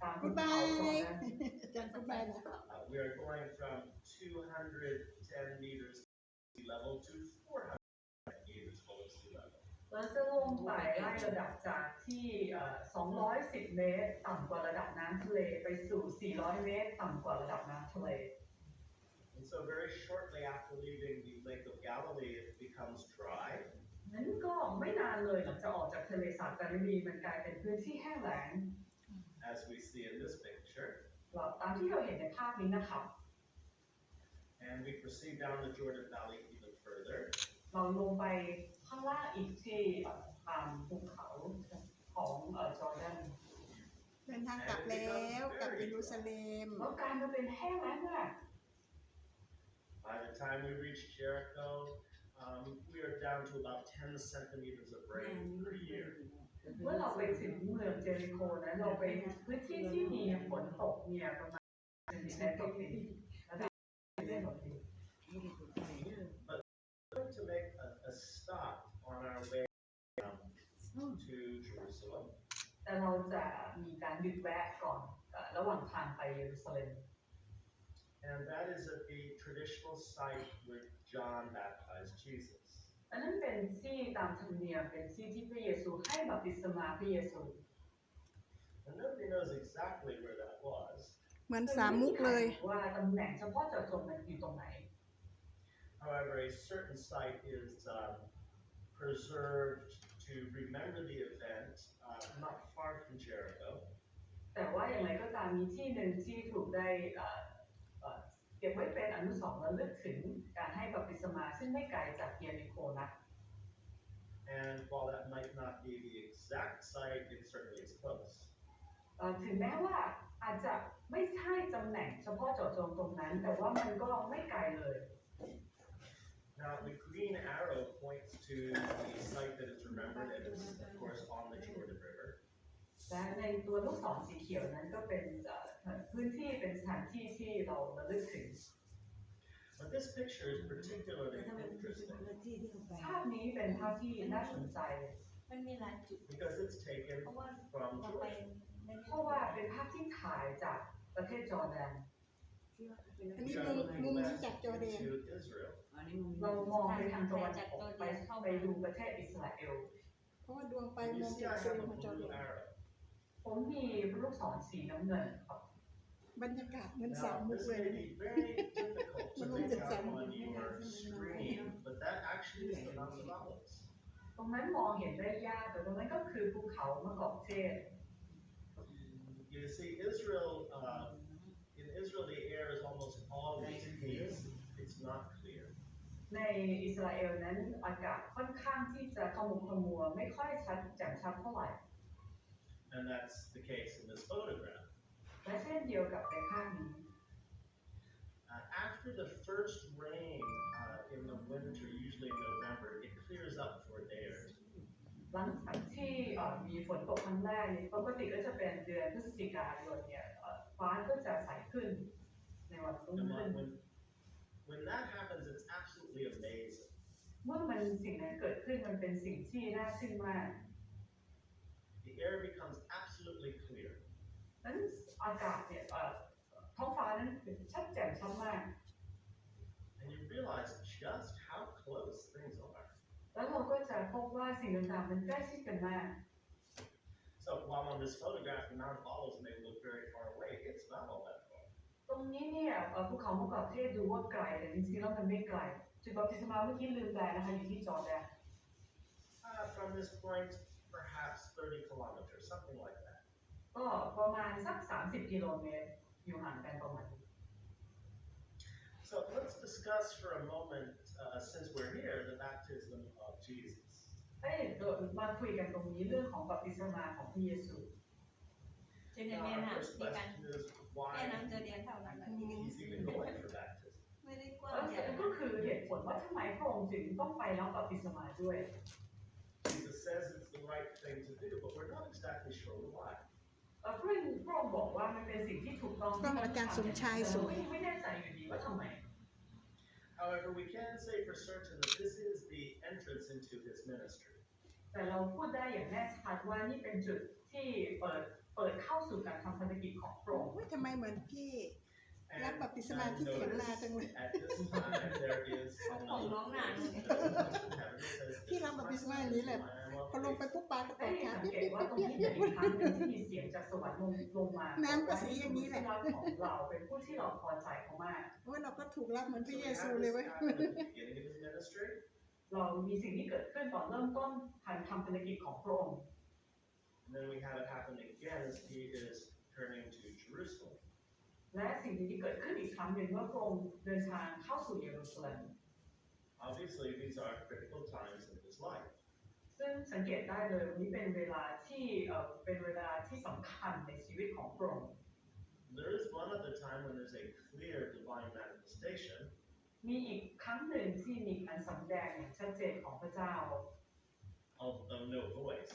ตาม กู ภู ดบา เขา ย ตรงนั้น อาจารย์กูดบายนะ We are going from 210 meters sea level to 400 meters below sea level. เราจะลงไปไล่ระดับจากที่210 เมตรต่ำกว่าระดับน้ำทะเลไปสู่400 เมตรต่ำกว่าระดับน้ำทะเล And so very shortly after leaving the Lake of Galilee, it becomes dry. นั้นก็ไม่นานเลยหลังจากออกจากทะเลสาบกาลิลีมันกลายเป็นพื้นที่แห้งแล้ง As we see in this picture. ตามที่เราเห็นในภาพนี้นะครับ And we proceed down the Jordan Valley even further. เราลงไปข้างล่างอีกที่ตามภูเขาของจอร์แดน เดินทางกลับแล้วกลับเยรูซาเล็ม แล้วกลายมาเป็นแห้งแล้งมาก By the time we reach Jericho, we are down to about 10 centimeters of rain per year. เมื่อเราไปถึงเมืองเจริโคนั้นเราไปพื้นที่ที่มีฝนตกเนี่ยประมาณ1 เมตรต่อปีระดับ1 เมตรต่อปี We're going to make a stop on our way to Jerusalem. แต่เราจะมีการหยุดแวะก่อนระหว่างทางไปเยรูซาเล็ม And that is at the traditional site where John baptized Jesus. อันนั้นเป็นที่ตามธรรมเนียมเป็นที่ที่พระเยซูให้บัพติศมาพระเยซู And nobody knows exactly where that was. เหมือนสามมุกเลย ว่าตำแหน่งเฉพาะเจาะจงมันอยู่ตรงไหน However, a certain site is preserved to remember the event not far from Jericho. แต่ว่าอย่างไรก็ตามมีที่หนึ่งที่ถูกได้เก็บไว้เป็นอนุสรณ์ระลึกถึงการให้บัพติศมาซึ่งไม่ไกลจากเยริโคนัก And while that might not be the exact site, it certainly is close. ถึงแม้ว่าอาจจะไม่ใช่ตำแหน่งเฉพาะเจาะจงตรงนั้นแต่ว่ามันก็ไม่ไกลเลย Now, the green arrow points to the site that is remembered, and it's, of course, on the Jordan River. และในตัวลูกศรสีเขียวนั้นก็เป็นพื้นที่เป็นสถานที่ที่เราระลึกถึง But this picture is particularly interesting ภาพนี้เป็นภาพที่น่าสนใจ มันมีหลายจุด because it's taken เพราะว่า from เราไป Jordan. เพราะว่าเป็นภาพที่ถ่ายจากประเทศจอร์แดน อันนี้ We มุ are ม looking มุม west จากจอร์แดน into Israel. เรามองไปทางตะวันตกไปดูประเทศอิสราเอล เพราะว่าดวงไฟ And ม you อง see จาก I เซล have ล์ a มาจอร์แด blue น arrow. ผมมีลูกศรสีน้ำเงินครับ บรรยากาศเหมือนสาม Now, มุก this เลย may be very difficult to make out on your screen, but that actually is the Mount of Olives. ตรงนั้นมองเห็นได้ยากแต่ตรงนั้นก็คือภูเขามะกอกเทศ You see, Israel, in Israel, the air is almost always hazy. It's not clear. ในอิสราเอลนั้นอากาศค่อนข้างที่จะขมุกขมัวไม่ค่อยชัดแจ่มชัดเท่าไหร่ And that's the case in this photograph. และเช่นเดียวกับในภาพนี้ After the first rain in the winter, usually in November, it clears up for a day or two. หลังจากที่มีฝนตกครั้งแรกเนี่ยปกติก็จะเป็นเดือนพฤศจิกายนเนี่ยฟ้าก็จะใสขึ้นในวันรุ่งขึ้น When that happens, it's absolutely amazing. เมื่อมันสิ่งนั้นเกิดขึ้นมันเป็นสิ่งที่น่าทึ่งมาก The air becomes absolutely clear. นั้นอากาศเนี่ยท้องฟ้านั้นชัดแจ่มชัดมาก And you realize just how close things are. แล้วเราก็จะพบว่าสิ่งต่างๆมันใกล้ชิดกันมาก So while on this photograph, the Mount Olives may look very far away, it's not all that far. ตรงนี้เนี่ยภูเขามะกอกเทศดูว่าไกลแต่จริงๆแล้วมันไม่ไกลจุดบัพติศมาเมื่อกี้ลืมแปลนะคะอยู่ที่จอร์แดน From this point, perhaps 30 kilometers, something like that. ก็ประมาณสัก30กิโลเมตรอยู่ห่างกันประมาณนี้ So let's discuss for a moment, since we're here, the baptism of Jesus. มาคุยกันตรงนี้เรื่องของบัพติศมาของพระเยซู เจเนเรียน Our ค่ะ first มีการ question is แค่ why น้ำจะเรียนเท่านั้น he's even going for baptism. ไม่ได้กว้างใหญ่ ก็คือเหตุผลว่าทำไมพระองค์ถึงต้องไปรับบัพติศมาด้วย Jesus says it's the right thing to do, but we're not exactly sure why. พระองค์บอกว่ามันเป็นสิ่งที่ถูกต้อง ต้องอาจารย์สมชายสวย ไม่แน่ใจอยู่ดีว่าทำไม However, we can say for certain that this is the entrance into his ministry. แต่เราพูดได้อย่างแน่ชัดว่านี่เป็นจุดที่เปิดเข้าสู่การทำภารกิจของพระองค์ ทำไมเหมือนพี่ And รับบัพติศมาที่เถียงนาจังเลย at this time there is ของน้องหนา พี่ รับบัพติศมาอย่างนี้แหละพอลงไปปุ๊บปลากระต ให้ กขา สัง เปี๊ย เกตว่าตรงนี้เป็นอีกครั้งหนึ่งที่มีเสียงจากสวรรค์ลงมา น้ำก็สีอย่างนี้แหละ ว่านี่คือผู้ที่รักของเราเป็นผู้ที่เราพอใจเขามาก ว่าเราก็ถูกรับเหมือนพ So ระ we เย have ซูเลย this เว้ย happen at the beginning of his ministry, เรามีสิ่งที่เกิดขึ้นตอนเริ่มต้นการทำภารกิจของพระองค์ and then we have it happen again as he is turning to Jerusalem. และสิ่งที่เกิดขึ้นอีกครั้งหนึ่งเมื่อพระองค์เดินทางเข้าสู่เยรูซาเล็ม Obviously, these are critical times in his life. ซึ่งสังเกตได้เลยวันนี้เป็นเวลาที่สำคัญในชีวิตของพระองค์ There is one other time when there's a clear divine manifestation, มีอีกครั้งหนึ่งที่มีการสำแดงอย่างชัดเจนของพระเจ้า although no voice.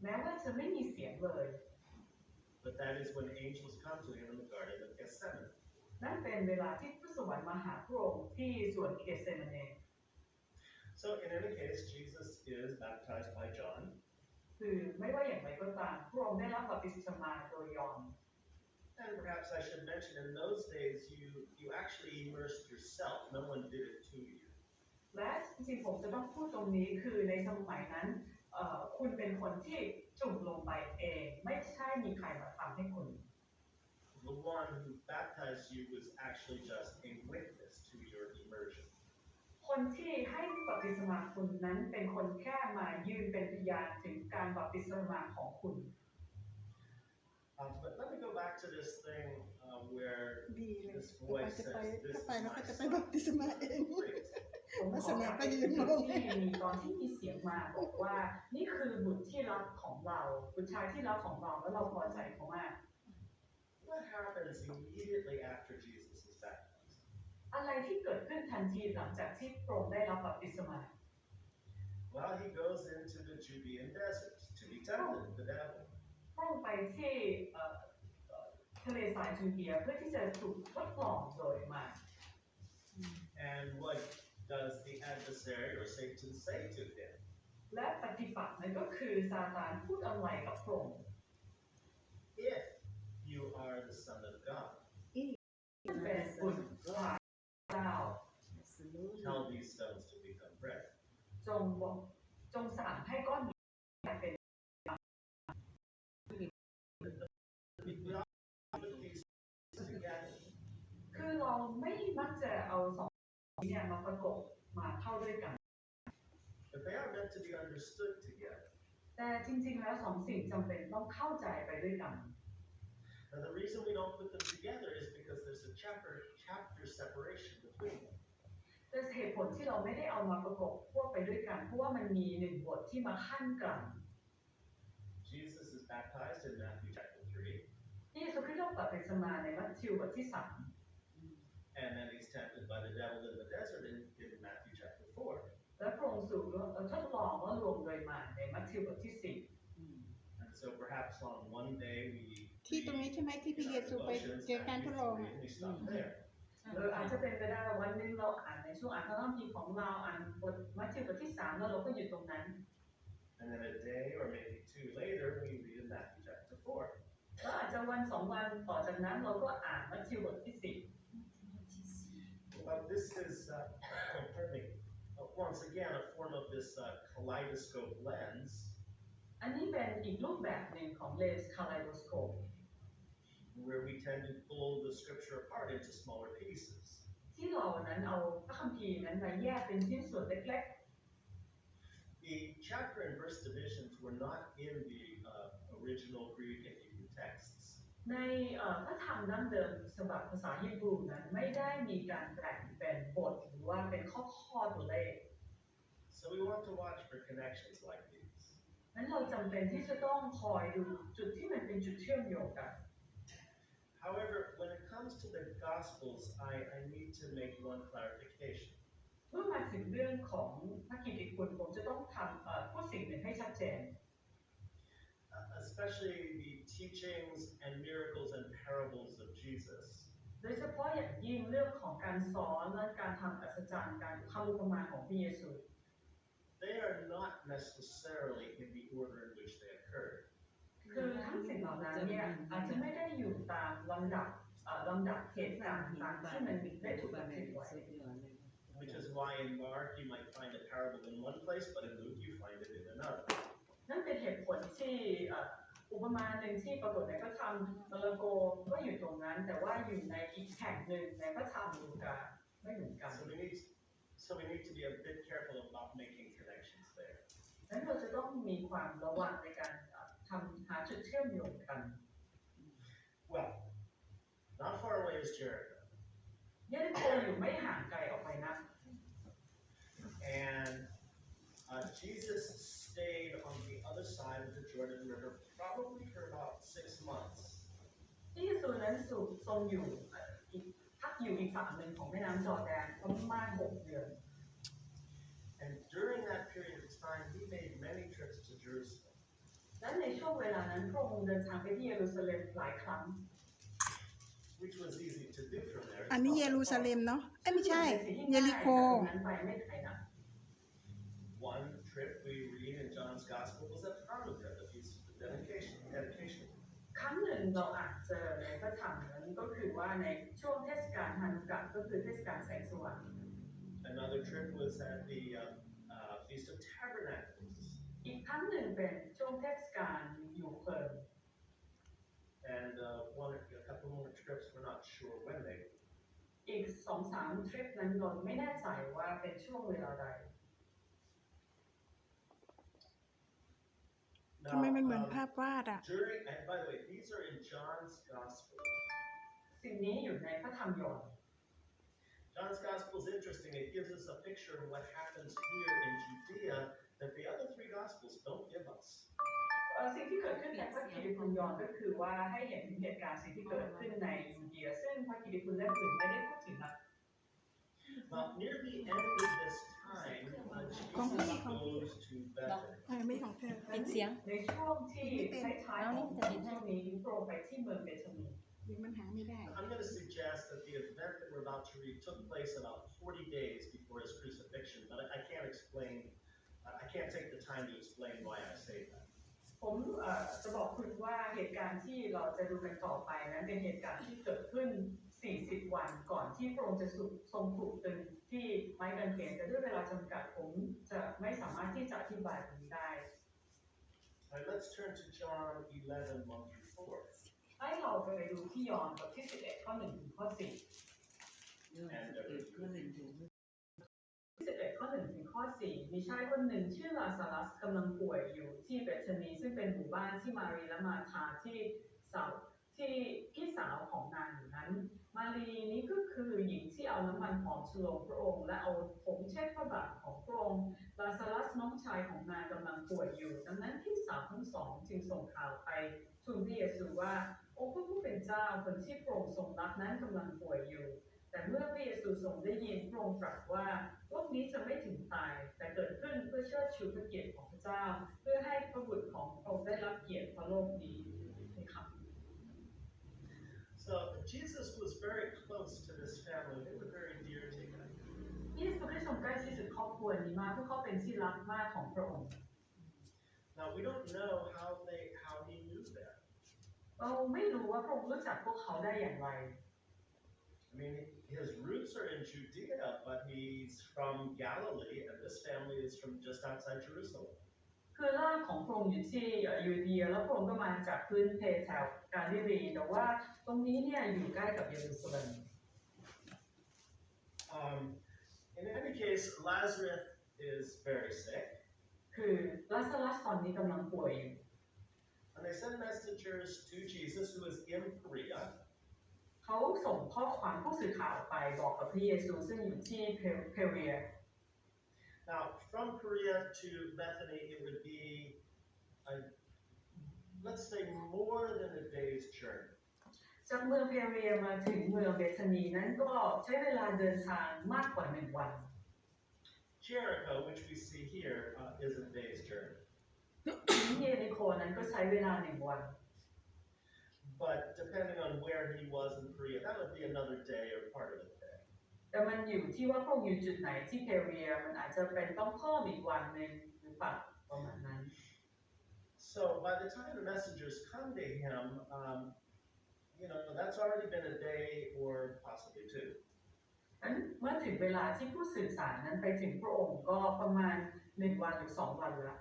แม้ว่าจะไม่มีเสียงเลย But that is when angels come to him in the Garden of Gethsemane. นั่นเป็นเวลาที่พระสวรรค์มาหาพระองค์ที่สวนเกเซมาเน So in any case, Jesus is baptized by John. คือไม่ว่าอย่างไรก็ตามพระองค์ได้รับบัพติศมาโดยยอห์น And perhaps I should mention, in those days, you actually immersed yourself. No one did it to you. และจริงๆผมจะต้องพูดตรงนี้คือในสมัยนั้นคุณเป็นคนที่จุ่มลงไปเองไม่ใช่มีใครมาทำให้คุณ The one who baptized you was actually just a witness to your immersion. คนที่ให้บัพติศมาคุณนั้นเป็นคนแค่มายืนเป็นพยานถึงการบัพติศมาของคุณ But let me go back to this thing where ดีเลย this เรา voice จะไป says, "This ถ้า is ไปเราก็ my จะไป son." บัพติศมาเอง Great. ผมขอกลับไปที่จุดที่มีตอนที่มีเสียงมาบอกว่านี่คือบุตรที่รักของเราบุตรชายที่รักของเราแล้วเราพอใจเขามาก What happens immediately after Jesus is baptized? อะไรที่เกิดขึ้นทันทีหลังจากที่พระองค์ได้รับบัพติศมา Well, he goes into the Judean desert to be tempted of the devil. พระองค์ไปที่ทะเลทรายจูเดียเพื่อที่จะถูกทดลองโดยมาร And what does the adversary or Satan say to him? และปฏิปักษ์นั่นก็คือซาตานพูดอะไรกับพระองค์ If you are the Son of God, เป็นบุตรชายเจ้า tell these stones to become bread. จงสั่งให้ก้อนหินเป็น We often put these together. คือเราไม่มักจะเอาสองเนี่ยมาประกบมาเข้าด้วยกัน But they are meant to be understood together. แต่จริงๆแล้วสองสิ่งจำเป็นต้องเข้าใจไปด้วยกัน And the reason we don't put them together is because there's a chapter separation between them. แต่เหตุผลที่เราไม่ได้เอามาประกบพวกไปด้วยกันเพราะว่ามันมีหนึ่งบทที่มาขั้นกัน Jesus is baptized in Matthew chapter 3, ที่เยซูคริสต์บัพติศมาในมัทธิวบทที่ and then he's tempted by the devil in the desert in Matthew chapter 4. และพระองค์ทดลองว่าลวงโดยมารในมัทธิวบทที่ And so perhaps on one day we ที่ตรงนี้ใช่ไหมที่พระเยซูไปเจอการทดลองอ่ะ we stop there. 4อาจจะเป็นไปได้วันหนึ่งเราอ่านในช่วงอ่านพระคัมภีร์ของเราอ่านบทมัทธิวบทที่ 3แล้วเราก็หยุดตรงนั้น And then a day or maybe two later we read in Matthew chapter 4. แล้วอาจจะวัน2วันต่อจากนั้นเราก็อ่านมัทธิวบทที่ Well, this is pardon me, once again a form of this kaleidoscope lens 4อันนี้เป็นอีกรูปแบบหนึ่งของเลนส์คาไลโดสโคป where we tend to pull the scripture apart into smaller pieces. ที่เรานั้นเอาพระคัมภีร์นั้นมาแยกเป็นชิ้นส่วนเล็ก The chapter and verse divisions were not in the original Greek and Hebrew texts. ๆในพระธรรมดั้งเดิมฉบับภาษาฮีบรูนั้นไม่ได้มีการแบ่งเป็นบทหรือว่าเป็นข้อตัวเลข So we want to watch for connections like these. นั้นเราจำเป็นที่จะต้องคอยดูจุดที่มันเป็นจุดเชื่อมโยงกัน However, when it comes to the Gospels, I need to make one clarification. เมื่อมาถึงเรื่องของพระกิตติคุณผมจะต้องทำพูดสิ่งหนึ่งให้ชัดเจน Especially the teachings and miracles and parables of Jesus. โดยเฉพาะอย่างยิ่งเรื่องของการสอนและการทำอัศจรรย์การคำอุปมาของพระเยซู They are not necessarily in the order in which they occurred. คือทั้งสิ่งเหล่านั้นเนี่ยอาจจะไม่ได้อยู่ตามลำดับเหตุการณ์ต่างๆที่มันได้ถูกบันทึกไว้ Which is why in Mark you might find a parable in one place, but in Luke you find it in another. นั่นเป็นเหตุผลที่อุปมาหนึ่งที่ปรากฏในพระธรรมมาระโกก็อยู่ตรงนั้น แต่ว่าอยู่ในอีกแห่งหนึ่งในพระธรรมลูกาไม่เหมือนกัน So we need to be a bit careful about making connections there. นั้นเราจะต้องมีความระวังในการหาจุดเชื่อมโยงกัน Well, not far away is Jericho. เยริโคอยู่ไม่ห่างไกลออกไปนัก And Jesus stayed on the other side of the Jordan River probably for about 6 months. ที่เยซูนั้นทรงอยู่พักอยู่อีกฝั่งหนึ่งของแม่น้ำจอร์แดนประมาณ6 เดือน And during that period of time, he made many trips to Jerusalem. และในช่วงเวลานั้นพระองค์เดินทางไปที่เยรูซาเล็มหลายครั้ง Which was easy to do from there. อันนี้เยรูซาเล็มเนาะไม่ใช่เยริโค นั้นไปไม่ไกลนะ One trip we read in John's Gospel was at Hanukkah, the feast of the dedication. ครั้งหนึ่งเราอาจเจอในพระธรรมนั้นก็คือว่าในช่วงเทศกาลฮานุกะก็คือเทศกาลแสงสว่าง Another trip was at the Feast of Tabernacles. อีกครั้งหนึ่งเป็นช่วงเทศกาลอยู่เพลิง And a couple more trips, we're not sure when they were. อีก 2-3 ทริปนั้นเราไม่แน่ใจว่าเป็นช่วงเวลาใด ทำไมมันเหมือนภาพวาดอ่ะ And by the way, these are in John's Gospel. สิ่งนี้อยู่ในพระธรรมยอห์น John's Gospel is interesting. It gives us a picture of what happens here in Judea that the other 3 Gospels don't give us. สิ่งที่เกิดขึ้นในพระกิตติคุณยอห์นก็คือว่าให้เห็นเหตุการณ์สิ่งที่เกิดขึ้นในยูเดียซึ่งพระกิตติคุณเล่มอื่นไม่ได้พูดถึงนะ Near the end of this time, Jesus goes to Bethany. ไม่ของเธอ เป็นเสียง ในช่วงที่ท้ายๆของช่วงนี้พระองค์ไปที่เมืองเบธานี หรือมันหาไม่ได้ I'm going to suggest that the event that we're about to read took place about 40 days before his crucifixion, but I can't explain, I can't take the time to explain why I say that. ผมจะบอกคุณว่าเหตุการณ์ที่เราจะดูกันต่อไปนั้นเป็นเหตุการณ์ที่เกิดขึ้น40 วันก่อนที่พระองค์จะทรงถูกตรึงที่ไม้กางเขนแต่ด้วยเวลาจำกัดผมจะไม่สามารถที่จะอธิบายตรงนี้ได้ Alright, let's turn to John 11, 1 through 4. ให้เราไปดูที่ยอห์นบทที่11ข้อ1ถึงข้อ4 And 11ข้อ1ถึงข้อ4มีชายคนหนึ่งชื่อลาซารัสกำลังป่วยอยู่ที่เบธานีซึ่งเป็นหมู่บ้านที่มารีและมาธาที่พี่สาวของนางอยู่นั้น มารีนี้ก็คือหญิงที่เอาน้ำมันหอมฉโลมพระองค์และเอาผงเช็ดพระบาทของพระองค์ลาซารัสน้องชายของนางกำลังป่วยอยู่ดังนั้นพี่สาวทั้งสองจึงส่งข่าวไปทูลพระเยซูว่าองค์พระผู้เป็นเจ้าคนที่พระองค์ทรงรักนั้นกำลังป่วยอยู่แต่เมื่อพระเยซูทรงได้ยินพระองค์ตรัสว่าโลกนี้จะไม่ถึงตายแต่เกิดขึ้นเพื่อเชิดชูพระเกียรติของพระเจ้าเพื่อให้พระบุตรของพระองค์ได้รับเกียรติเพราะโลกนี้นะครับ So Jesus was very close to this family. They were very dear to him. เยซูได้ทรงใกล้ชิดกับครอบครัวนี้มากเพราะเขาเป็นที่รักมากของพระองค์ Now we don't know how he knew them. เราไม่รู้ว่าพระองค์รู้จักพวกเขาได้อย่างไร I mean, his roots are in Judea, but he's from Galilee, and this family is from just outside Jerusalem. คือรากของพระองค์อยู่ที่ยูเดียแล้วพระองค์ก็มาจากพื้นเพแถวกาลิลีแต่ว่าตรงนี้เนี่ยอยู่ใกล้กับเยรูซาเล็ม In any case, Lazarus is very sick. คือลาซารัสตอนนี้กำลังป่วยอยู่ And they send messengers to Jesus, who is in Perea. เขาส่งข้อความผู้สื่อข่าวไปบอกกับพระเยซูซึ่งอยู่ที่เพเรีย Now, from Perea to Bethany, it would be, let's say, more than a day's journey. จากเมืองเพเรียมาถึงเมืองเบธานีนั้นก็ใช้เวลาเดินทางมากกว่า1 วัน Jericho, which we see here, is a day's journey. เยริโคนั้นก็ใช้เวลา1 วัน But depending on where he was in Perea, that would be another day or part of the day. แต่มันอยู่ที่ว่าพระองค์อยู่จุดไหนที่เพเรียมันอาจจะเป็นต้องเพิ่มอีกวันหนึ่งหรือเปล่าประมาณนั้น So by the time the messengers come to him, that's already been a day or possibly 2. นั้นเมื่อถึงเวลาที่ผู้สื่อสารนั้นไปถึงพระองค์ก็ประมาณ1 วันหรือ2 วันละ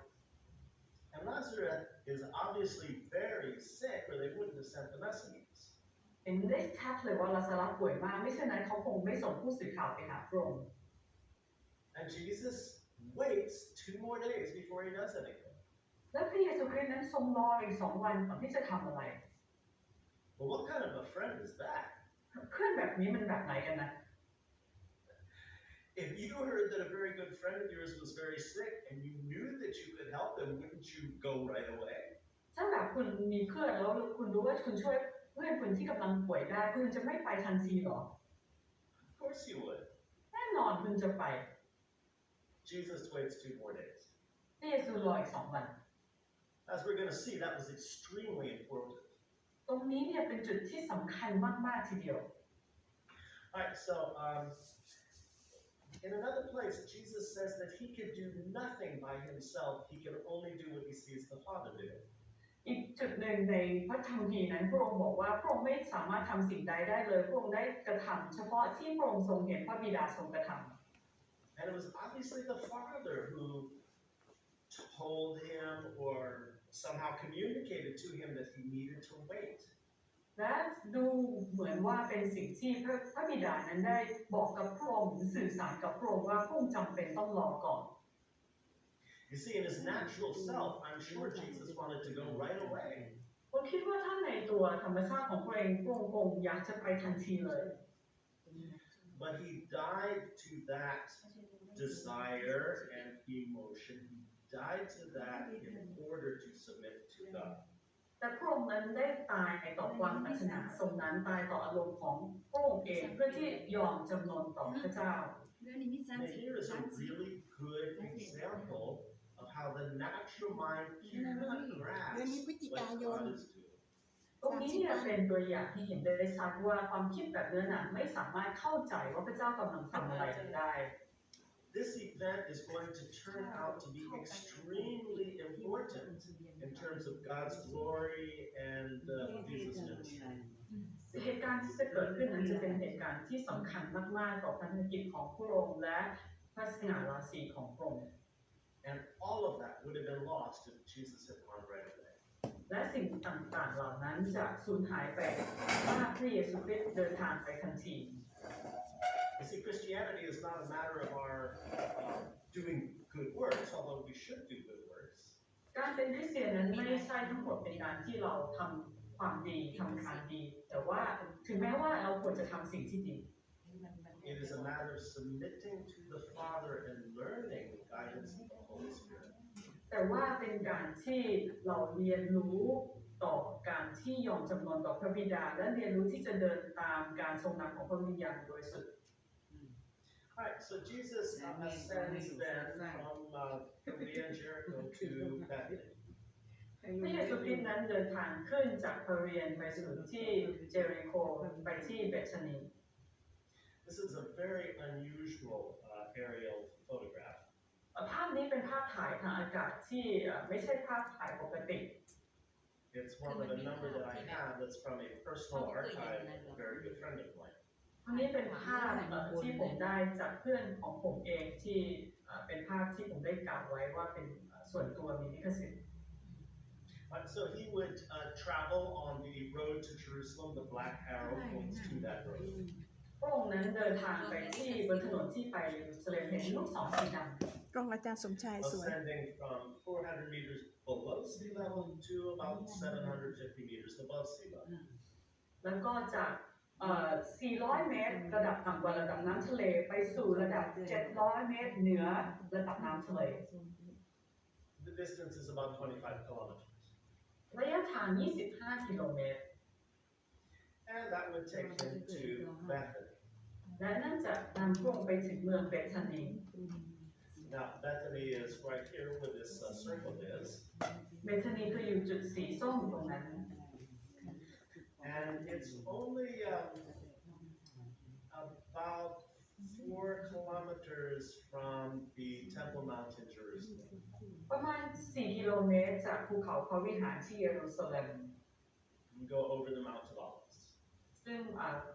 And Lazarus is obviously very sick, or they wouldn't have sent the messengers. เห็นได้ชัดเลยว่าลาซารัสป่วยมากไม่เช่นนั้นเขาคงไม่ส่งผู้สื่อข่าวไปหาพระองค์ And Jesus waits 2 more days before he does anything. แล้วพระเยซูคริสต์นั้นทรงรออีก2 วันก่อนที่จะทำอะไร Well, what kind of a friend is that? เพื่อนแบบนี้มันแบบไหนกันนะ If you heard that a very good friend of yours was very sick and you knew that you could help them, wouldn't you go right away? ถ้าแบบคุณมีเพื่อนแล้วคุณรู้ว่าคุณช่วยเพื่อนคุณที่กำลังป่วยได้คุณจะไม่ไปทันทีหรอ Of course you would. แน่นอนคุณจะไป Jesus waits 2 more days. พระเยซูรออีก2 วัน As we're going to see, that was extremely important. ตรงนี้เนี่ยเป็นจุดที่สำคัญมากๆทีเดียว All right, so in another place, Jesus says that he could do nothing by himself. He can only do what he sees the Father do. อีกจุดหนึ่งในพระธรรมพีนั้นพระองค์บอกว่าพระองค์ไม่สามารถทำสิ่งใดได้เลยพระองค์ได้กระทำเฉพาะที่พระองค์ทรงเห็นพระบิดาทรงกระทำ And it was obviously the Father who told him or somehow communicated to him that he needed to wait. และดูเหมือนว่าเป็นสิ่งที่พระบิดานั้นได้บอกกับพระองค์สื่อสารกับพระองค์ว่าพระองค์จำเป็นต้องรอก่อน You see, in his natural self, I'm sure Jesus wanted to go right away. ผมคิดว่าถ้าในตัวธรรมชาติของพระองค์คงอยากจะไปทันทีเลย But he died to that desire and emotion. He died to that in order to submit to God. แต่พระองค์นั้นได้ตายต่อความปรารถนาตรงนั้นตายต่ออารมณ์ของพระองค์เองเพื่อที่ยอมจำนนต่อพระเจ้า Now here is a really good example of how the natural mind cannot grasp what God is doing. ตรงนี้เนี่ยเป็นตัวอย่างที่เห็นได้ชัดว่าความคิดแบบเนื้อหนังไม่สามารถเข้าใจว่าพระเจ้ากำลังทำอะไรได้ This event is going to turn out to be extremely important in terms of God's glory and Jesus' ministry. เหตุการณ์ที่จะเกิดขึ้นนั้นจะเป็นเหตุการณ์ที่สำคัญมากๆต่อพันธกิจของพระองค์และพระสง่าราศีของพระองค์ And all of that would have been lost if Jesus had gone right away. และสิ่งต่างๆเหล่านั้นจะสูญหายไปถ้าพระเยซูคริสต์เดินทางไปทันที You see, Christianity is not a matter of our doing good works, although we should do good works. การเป็นคริสเตียนนั้นไม่ใช่ทั้งหมดเป็นการที่เราทำ ความดีทำการดีแต่ว่าถึงแม้ว่าเราควรจะทำสิ่งที่ดี It is a matter of submitting to the Father and learning the guidance of the Holy Spirit. แต่ว่าเป็นการที่เราเรียนรู้ต่อการที่ยอมจำนนต่อพระบิดาและเรียนรู้ที่จะเดินตามการทรงนำของพระวิญญาณโดยสุด Alright, so Jesus ascends then from Perea and Jericho to Bethany. พระเยซูคริสต์นั้นเดินทางขึ้นจากเพเรียนไปสู่ที่เจริโคไปที่เบธานี This is a very unusual aerial photograph. ภาพนี้เป็นภาพถ่ายทางอากาศที่ไม่ใช่ภาพถ่ายปกติ It's one of a number that I have that's from a personal archive of a very good friend of mine. อันนี้เป็นภาพที่ผมได้จากเพื่อนของผมเองที่เป็นภาพที่ผมได้กล่าวไว้ว่าเป็นส่วนตัวมีลิขสิทธิ์ So he would travel on the road to Jerusalem. The black arrow points to that road. พระองค์นั้นเดินทางไปที่บนถนนที่ไปเยรูซาเล็มเห็นลูกศรสีดำ กล้องอาจารย์สมชายสวย Ascending from 400 meters below sea level to about 750 meters above sea level. แล้วก็จาก400 เมตรระดับต่ำกว่าระดับน้ำทะเลไปสู่ระดับ 700 เมตรเหนือระดับน้ำทะเล The distance is about 25 kilometers. ระยะทาง 25 กิโลเมตร And that would take him to Bethany. และนั่นจะนำพระองค์ไปถึงเมืองเบธานี Now, Bethany is right here where this circle is. เบธานีคืออยู่จุดสีส้มตรงนั้น And it's only about 4 kilometers from the Temple Mount in Jerusalem. ประมาณ 4 กิโลเมตรจากภูเขาพระวิหารที่เยรูซาเล็ม You go over the Mount of Olives. ซึ่ง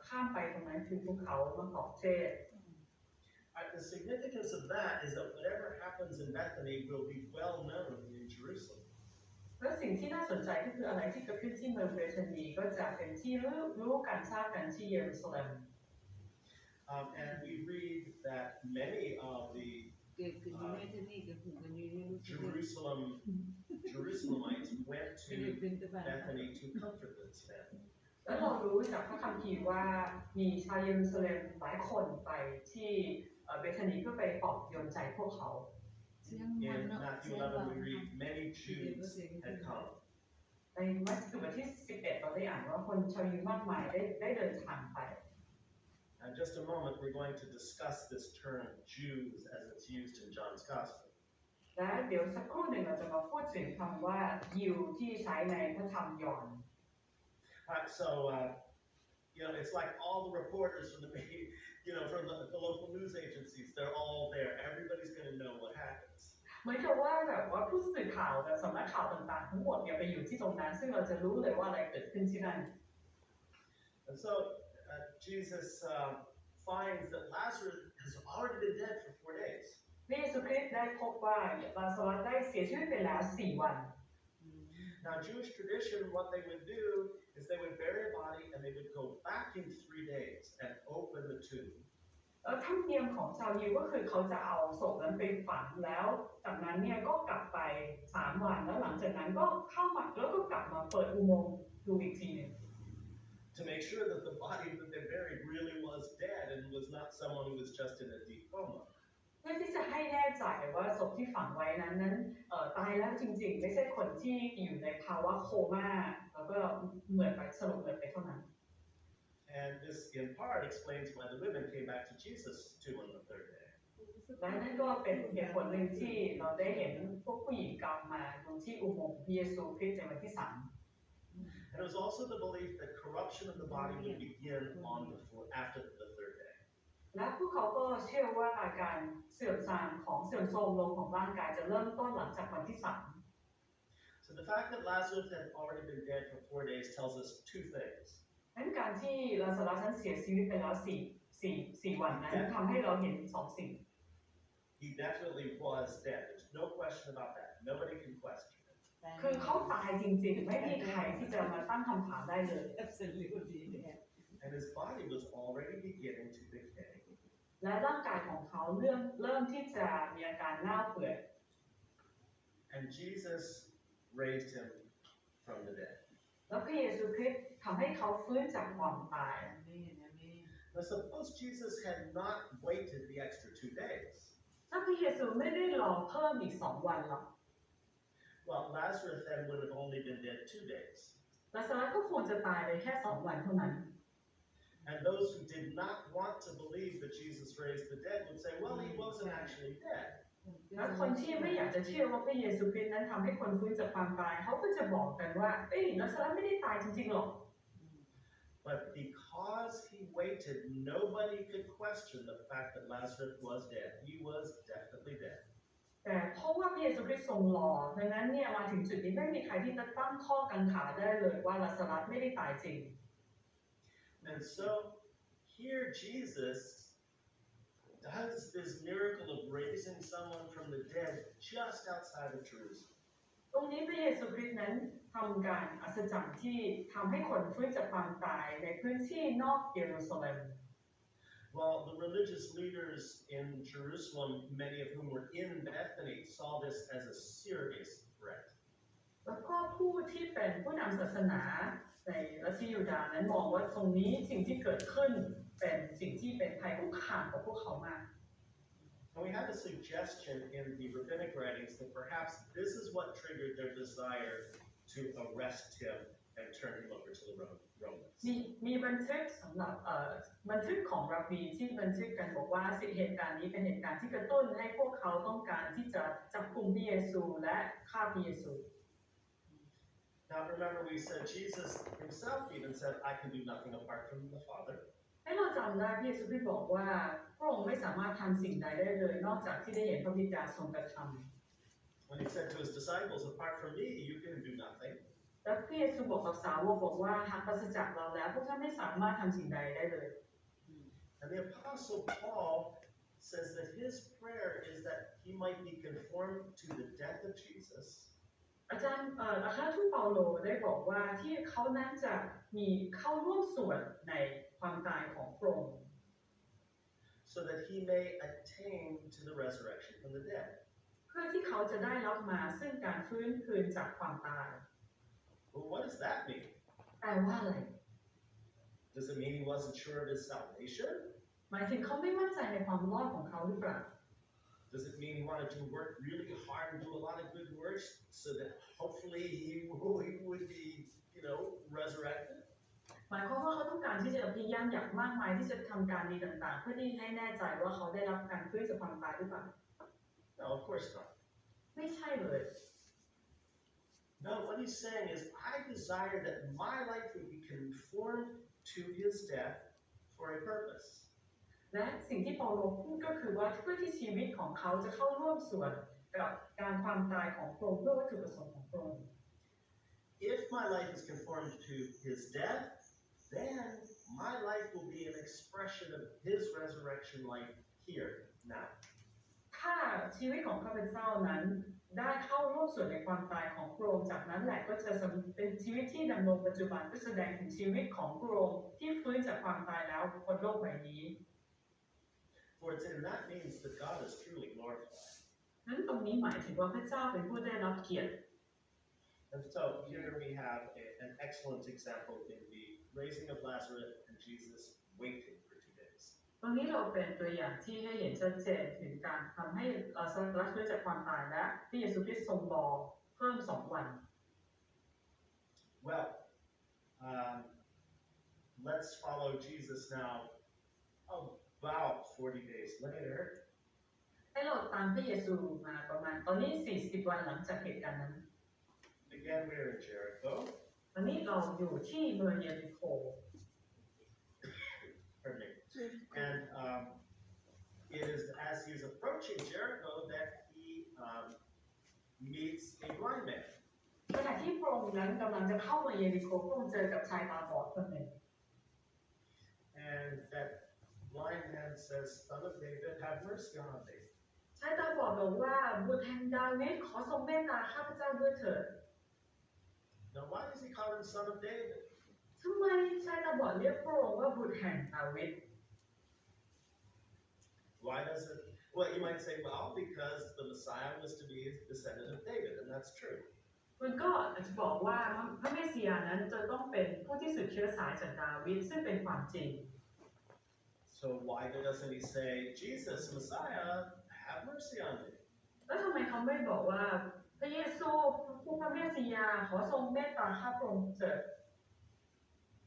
ข้ามไปตรงนั้นคือภูเขามะกอกเทศ The significance of that is that whatever happens in Bethany will be well known in Jerusalem. และสิ่งที่น่าสนใจก็คืออะไรที่เกิดขึ้นที่เมืองเบธานีก็จะเป็นที่รู้กันทราบกันที่เยรูซาเล็ม And we read that many of the Jerusalemites went to Bethany to comfort this family. แล้วเรารู้จากพระคัมภีร์ว่ามีชาวเยรูซาเล็มหลายคนไปที่เบธานีเพื่อไปปลอบโยนใจพวกเขา In Matthew 11 we read many Jews had come. ในมัทธิวบทที่ 11 เราได้อ่านว่าคนชาวยิวมากมายได้เดินทางไป In just a moment we're going to discuss this term Jews as it's used in John's Gospel. และเดี๋ยวสักครู่หนึ่งเราจะมาพูดถึงคำว่ายิวที่ใช้ในพระธรรมยอห์น So it's like all the reporters from from the local news agencies, they're all there. Everybody's going to know what happens. เหมือนกับว่าแบบว่าผู้สื่อข่าวจากสำนักข่าวต่างๆทั้งหมดเนี่ยไปอยู่ที่ตรงนั้นซึ่งเราจะรู้เลยว่าอะไรเกิดขึ้นที่นั่น And so Jesus finds that Lazarus has already been dead for 4 days. พระเยซูคริสต์ได้พบว่าลาซารัสได้เสียชีวิตไปแล้ว4 วัน Now Jewish tradition, what they would do is they would bury a body and they would go back in 3 days and open the tomb. ธรรมเนียมของชาวยิวก็คือเขาจะเอาศพนั้นไปฝังแล้วจากนั้นเนี่ยก็กลับไป3 วันแล้วหลังจากนั้นก็เข้ามาแล้วก็กลับมาเปิดอุโมงค์ดูอีกทีนึง To make sure that the body that they buried really was dead and was not someone who was just in a deep coma. เพื่อที่จะให้แน่ใจว่าศพที่ฝังไว้นั้นตายแล้วจริงๆไม่ใช่คนที่อยู่ในภาวะโคม่าแล้วก็เหมือนไปสลบเหมือนไปเท่านั้น And this in part explains why the women came back to Jesus too on the 3rd day. และนั่นก็เป็นเหตุผลหนึ่งที่เราได้เห็นพวกผู้หญิงกลับมาดูที่อุโมงค์พระเยซูคริสต์ในวันที่ 3 And it was also the belief that corruption of the body would begin after the 3rd day. และพวกเขาก็เชื่อว่าการเสื่อมทรามของเสื่อมโทรมลงของร่างกายจะเริ่มต้นหลังจากวันที่ 3 So the fact that Lazarus had already been dead for 4 days tells us 2 things. นั้นการที่ลาซารัสนั้นเสียชีวิตไปแล้ว4 วันนั้นทำให้เราเห็น2 สิ่ง He definitely was dead. There's no question about that. Nobody can question it. คือเขาตายจริงๆไม่มีใครที่จะมาตั้งคำถามได้เลย And his body was already beginning to decay. และร่างกายของเขาเริ่มที่จะมีอาการเน่าเปื่อย And Jesus raised him from the dead. แล้วพระเยซูคริสต์ทำให้เขาฟื้นจากความตาย Now suppose Jesus had not waited the extra 2 days. ถ้าพระเยซูไม่ได้รอเพิ่มอีก2 วันหรอก Well, Lazarus then would have only been dead 2 days. ลาซารัสก็คงจะตายไปแค่2 วันเท่านั้น And those who did not want to believe that Jesus raised the dead would say, well, he wasn't actually dead. แล้วคนที่ไม่อยากจะเชื่อว่าพระเยซูคริสต์นั้นทำให้คนฟื้นจากความตายเขาก็จะบอกกันว่าลาซารัสไม่ได้ตายจริงๆหรอก But because he waited, nobody could question the fact that Lazarus was dead. He was definitely dead. แต่เพราะว่าพระเยซูคริสต์ทรงรอดังนั้นเนี่ยมาถึงจุดนี้ไม่มีใครที่จะตั้งข้อกังขาได้เลยว่าลาซารัสไม่ได้ตายจริง And so here Jesus does this miracle of raising someone from the dead just outside of Jerusalem. ตรงนี้พระเยซูคริสต์นั้นทำการอัศจรรย์ที่ทำให้คนฟื้นจากความตายในพื้นที่นอกเยรูซาเล็ม Well, the religious leaders in Jerusalem, many of whom were in Bethany, saw this as a serious threat. แล้วก็ผู้ที่เป็นผู้นำศาสนาในรัฐยูดาห์นั้นมองว่าตรงนี้สิ่งที่เกิดขึ้นเป็นสิ่งที่เป็นภัยคุกคามกับพวกเขามาก And we have a suggestion in the rabbinic writings that perhaps this is what triggered their desire to arrest him and turn him over to the Romans. มีบันทึกสำหรับบันทึกของรับบีที่บันทึกกันบอกว่าเหตุการณ์นี้เป็นเหตุการณ์ที่กระตุ้นให้พวกเขาต้องการที่จะจับกุมพระเยซูและฆ่าพระเยซู Now remember we said Jesus himself even said, I can do nothing apart from the Father. ให้เราจำได้พระเยซูคริสต์บอกว่าพระองค์ไม่สามารถทำสิ่งใดได้เลยนอกจากที่ได้เห็นพระบิดาทรงกระทำ When he said to his disciples, apart from me, you can do nothing. และพระเยซูบอกกับสาวกบอกว่าหากปราศจากเราแล้วพวกท่านไม่สามารถทำสิ่งใดได้เลย And the Apostle Paul says that his prayer is that he might be conformed to the death of Jesus. อาจารย์อัครทูตเปาโลได้บอกว่าที่เขานั้นจะมีเข้าร่วมส่วนในความตายของพระองค์ So that he may attain to the resurrection from the dead. เพื่อที่เขาจะได้รับมาซึ่งการฟื้นคืนจากความตาย Well, what does that mean? แปลว่าอะไร Does it mean he wasn't sure of his salvation? หมายถึงเขาไม่มั่นใจในความรอดของเขาหรือเปล่า Does it mean he wanted to work really hard and do a lot of good works so that hopefully he would be, resurrected? หมายความว่าเขาต้องการที่จะพยายามอย่างมากมายที่จะทำการดีต่างๆเพื่อที่ให้แน่ใจว่าเขาได้รับการฟื้นจากความตายหรือเปล่า No, of course not. ไม่ใช่เลย No, what he's saying is, I desire that my life would be conformed to his death for a purpose. และสิ่งที่เปาโลพูดก็คือว่าเพื่อที่ชีวิตของเขาจะเข้าร่วมส่วนกับการความตายของพระองค์เพื่อวัตถุประสงค์ของพระองค์ If my life is conformed to his death, then my life will be an expression of his resurrection life here, now. ถ้าชีวิตของข้าพเจ้านั้นได้เข้าร่วมส่วนในความตายของพระองค์จากนั้นแหละก็จะเป็นชีวิตที่ดำรงปัจจุบันก็แสดงถึงชีวิตของพระองค์ที่ฟื้นจากความตายแล้วบนโลกใบนี้ For it's in that means that God is truly glorified. นั้นตรงนี้หมายถึงว่าพระเจ้าเป็นผู้ได้รับเกียรติ And so here we have an excellent example in the raising of Lazarus and Jesus waiting for 2 days. ตรงนี้เราเป็นตัวอย่างที่ให้เห็นชัดเจนถึงการทำให้ลาซารัสฟื้นจากความตายและพระเยซูคริสต์ทรงรอเพิ่ม2 วัน Well, let's follow Jesus now about 40 days later. ให้เราตามพระเยซูมาประมาณตอนนี้40 วันหลังจากเหตุการณ์นั้น Again, we're in Jericho. ตอนนี้เราอยู่ที่เมืองเยริโค Pardon me. And it is as he is approaching Jericho that he meets a blind man. ขณะที่พระองค์นั้นกำลังจะเข้ามาเยริโคพระองค์เจอกับชายตาบอดคนหนึ่ง And that blind man says, Son of David, have mercy on me. ชายตาบอดบอกว่าบุตรแห่งดาวิดขอทรงเมตตาข้าพเจ้าด้วยเถิด Now, why does he call him Son of David? ทำไมชายตาบอดเรียกพระองค์ว่าบุตรแห่งดาวิด Why does it? Well, you might say, well, because the Messiah was to be a descendant of David, and that's true. ค มันก็อาจจะบอกว่าพระเมสสิยานั้นจะต้องเป็นผู้ที่สืบเชื้อสายจากดาวิดซึ่งเป็นความจริง So why doesn't he say, Jesus, Messiah, have mercy on me? แล้วทำไมเขาไม่บอกว่าพระเยซูผู้พระเมสสิยาขอทรงเมตตาข้าพระองค์เถิด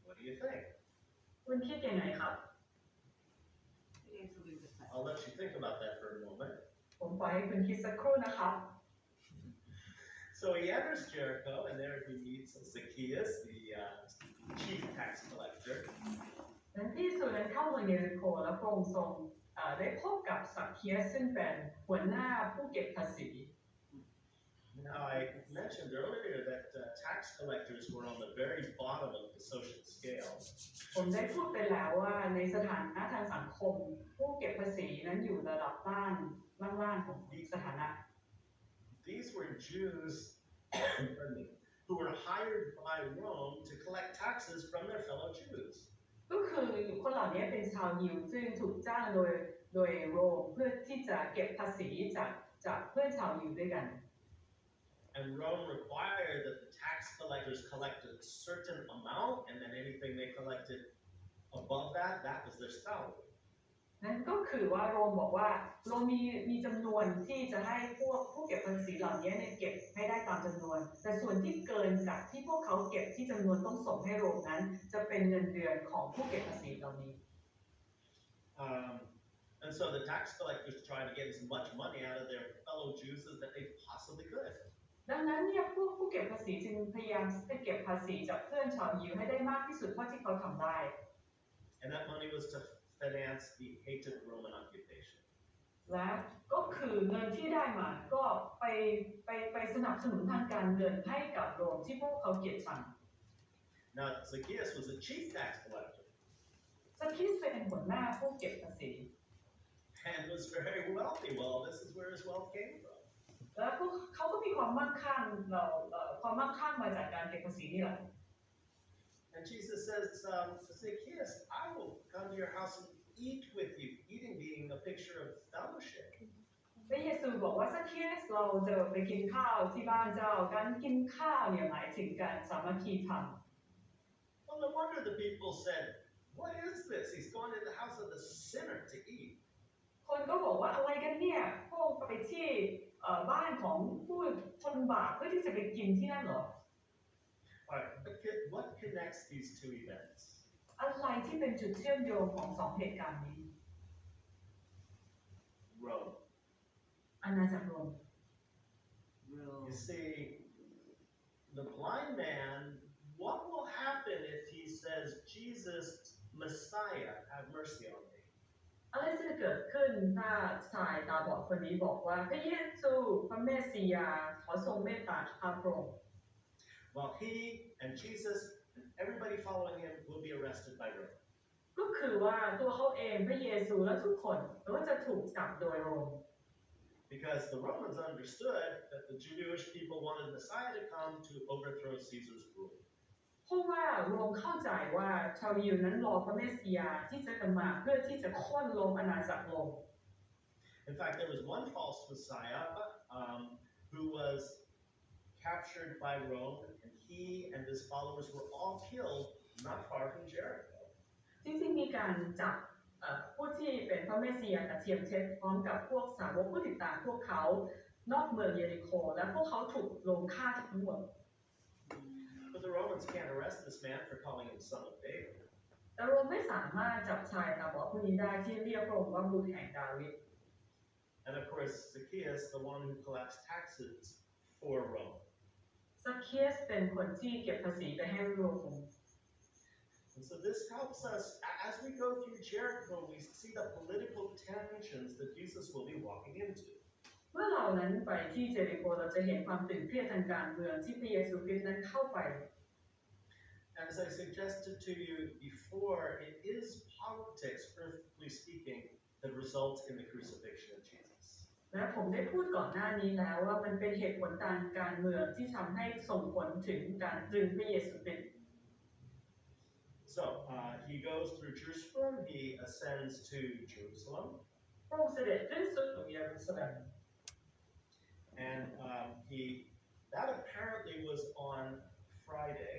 What do you think? คุณคิดยังไงครับ I'll let you think about that for a moment. ผมปล่อยให้คุณคิดสักครู่นะครับ So he enters Jericho, and there he meets Zacchaeus, the chief tax collector. นั้นที่สุดนั้นเข้าเมืองเยริโคแล้วพระองค์ทรงได้พบกับสักเคียสซึ่งเป็นหัวหน้าผู้เก็บภาษี Now, I mentioned earlier that tax collectors were on the very bottom of the social scale. ผมได้พูดไปแล้วว่าในสถานะทางสังคมผู้เก็บภาษีนั้นอยู่ระดับล่างๆของสถานะ These were Jews who were hired by Rome to collect taxes from their fellow Jews. ก็คือคนเหล่านี้เป็นชาวยิวซึ่งถูกจ้างโดยโรมเพื่อที่จะเก็บภาษีจากเพื่อนชาวยิวด้วยกัน And Rome required that the tax collectors collect a certain amount, and then anything they collected above that, that was their salary. นั่นก็คือว่าโรมบอกว่าโรมมีจำนวนที่จะให้พวกผู้เก็บภาษีเหล่านี้เก็บให้ได้ตามจำนวนแต่ส่วนที่เกินจากที่พวกเขาเก็บที่จำนวนต้องส่งให้โรมนั้นจะเป็นเงินเดือนของผู้เก็บภาษีเหล่านี้ And so the tax collectors tried to get as much money out of their fellow Jews as that they possibly could. ดังนั้นเนี่ยผู้เก็บภาษีจึงพยายามจะเก็บภาษีจากเพื่อนชาวยิวให้ได้มากที่สุดเท่าที่เขาทำได้ And that money was to finance the hated Roman occupation. และก็คือเงินที่ได้มาก็ไปสนับสนุนทางการเงินให้กับโรมที่พวกเขาเกลียดชัง Now Zacchaeus was a chief tax collector สักคิดเป็นหัวหน้าผู้เก็บภาษี and was very wealthy. Well, this is where his wealth came from. แล้วเขาก็มีความมั่งคั่งความมั่งคั่งมาจากการเก็บภาษีนี่แหละ And Jesus says, Zacchaeus, I will come to your house and eat with you. Eating being a picture of fellowship. พระเยซูบอกว่าสักคิดเราจะไปกินข้าวที่บ้านเจ้าการกินข้าวเนี่ยหมายถึงการสามัคคีธรรม Well, no wonder the people said, what is this? He's going to the house of the sinner to eat. คนก็บอกว่าอะไรกันเนี่ยพวกไปที่บ้านของผู้คนบาปเพื่อที่จะไปกินที่นั่นเหรอ All right, what connects these two events? อะไรที่เป็นจุดเชื่อมโยงของสองเหตุการณ์นี้ Rome. อาณาจักรโรม You see, the blind man, what will happen if he says, Jesus, Messiah, have mercy on me? อะไรจะเกิดขึ้นถ้าชายตาบอดคนนี้บอกว่าพระเยซูพระเมสสิยาขอทรงเมตตาข้าพระองค์ Well, he and Jesus and everybody following him will be arrested by Rome. ก็คือว่าตัวเขาเองพระเยซูและทุกคนก็จะถูกจับโดยโรม Because the Romans understood that the Jewish people wanted Messiah to come to overthrow Caesar's rule. เพราะว่าโรมเข้าใจว่าชาวยิวนั้นรอพระเมสสิยาที่จะมาเพื่อที่จะโค่นล้มอาณาจักรโรม In fact, there was one false Messiah who was captured by Rome, and he and his followers were all killed not far from Jericho. จริงๆมีการจับผู้ที่เป็นพระเมสสิยากระเทียมเท็จพร้อมกับพวกสาวกผู้ติดตามพวกเขานอกเมืองเยริโคและพวกเขาถูกลงฆ่าทั้งหมด But the Romans can't arrest this man for calling him son of David. แต่โรมไม่สามารถจับชายตาบอดผู้นี้ได้ที่เรียกพระองค์ว่าบุตรแห่งดาวิด And of course, Zacchaeus, the one who collects taxes for Rome. ซักเคียสเป็นคนที่เก็บภาษีไปให้โรม And so this helps us, as we go through Jericho, we see the political tensions that Jesus will be walking into. เมื่อเรานั้นไปที่เจริโคเราจะเห็นความตึงเครียดทางการเมืองที่พระเยซูคริสต์นั้นเข้าไป As I suggested to you before, it is politics, earthly speaking, that results in the crucifixion of Jesus. และผมได้พูดก่อนหน้านี้แล้วว่ามันเป็นเหตุผลทางการเมืองที่ทำให้ส่งผลถึงการตรึงพระเยซูคริสต์ So he goes through Jerusalem, he ascends to Jerusalem, พระองค์เสด็จขึ้นสู่เยรูซาเล็ม and he that apparently was on Friday